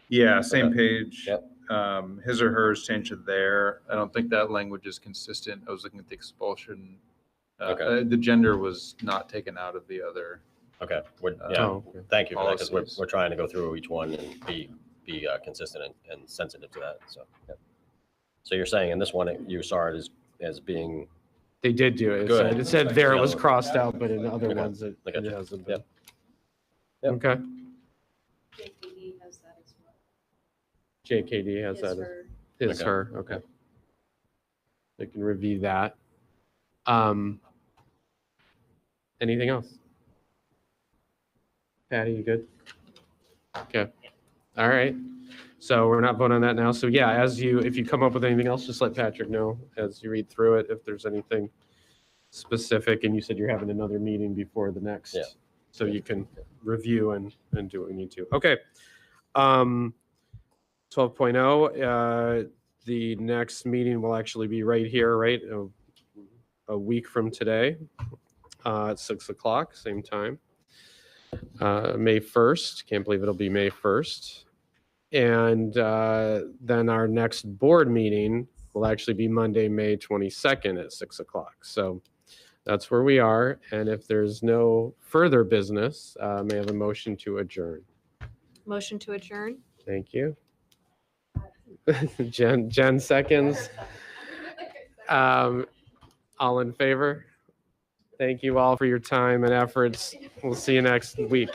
Yeah, same Okay. page. Yep. His or hers changed to there. I don't think that language is consistent. I was looking at the expulsion. Okay. The gender was not taken out of the other. Okay. Yeah. Oh, okay. Thank you for that, because Policies. we're trying to go through each one and be consistent and sensitive to that. So, yeah. So you're saying in this one, you saw it as being, They did do it. Good. It said there it was crossed out, but in other Okay. ones it I got you. hasn't been. Yep. Okay. JKD has that as well. JKD has that. Is Okay. her. Okay. They can review that. Anything else? Patty, you good? Okay. All right. So we're not voting on that now. So yeah, if you come up with anything else, just let Patrick know as you read through it, if there's anything specific. And you said you're having another meeting before the next. Yeah. So you can review and do what we need to. Okay. 12.0, the next meeting will actually be right here, right? A week from today, at 6 o'clock, same time. May 1st, can't believe it'll be May 1st. And then our next board meeting will actually be Monday, May 22nd at 6 o'clock. So that's where we are. And if there's no further business, may I have a motion to adjourn? Motion to adjourn. Thank you. Jen seconds. All in favor? Thank you all for your time and efforts. We'll see you next week.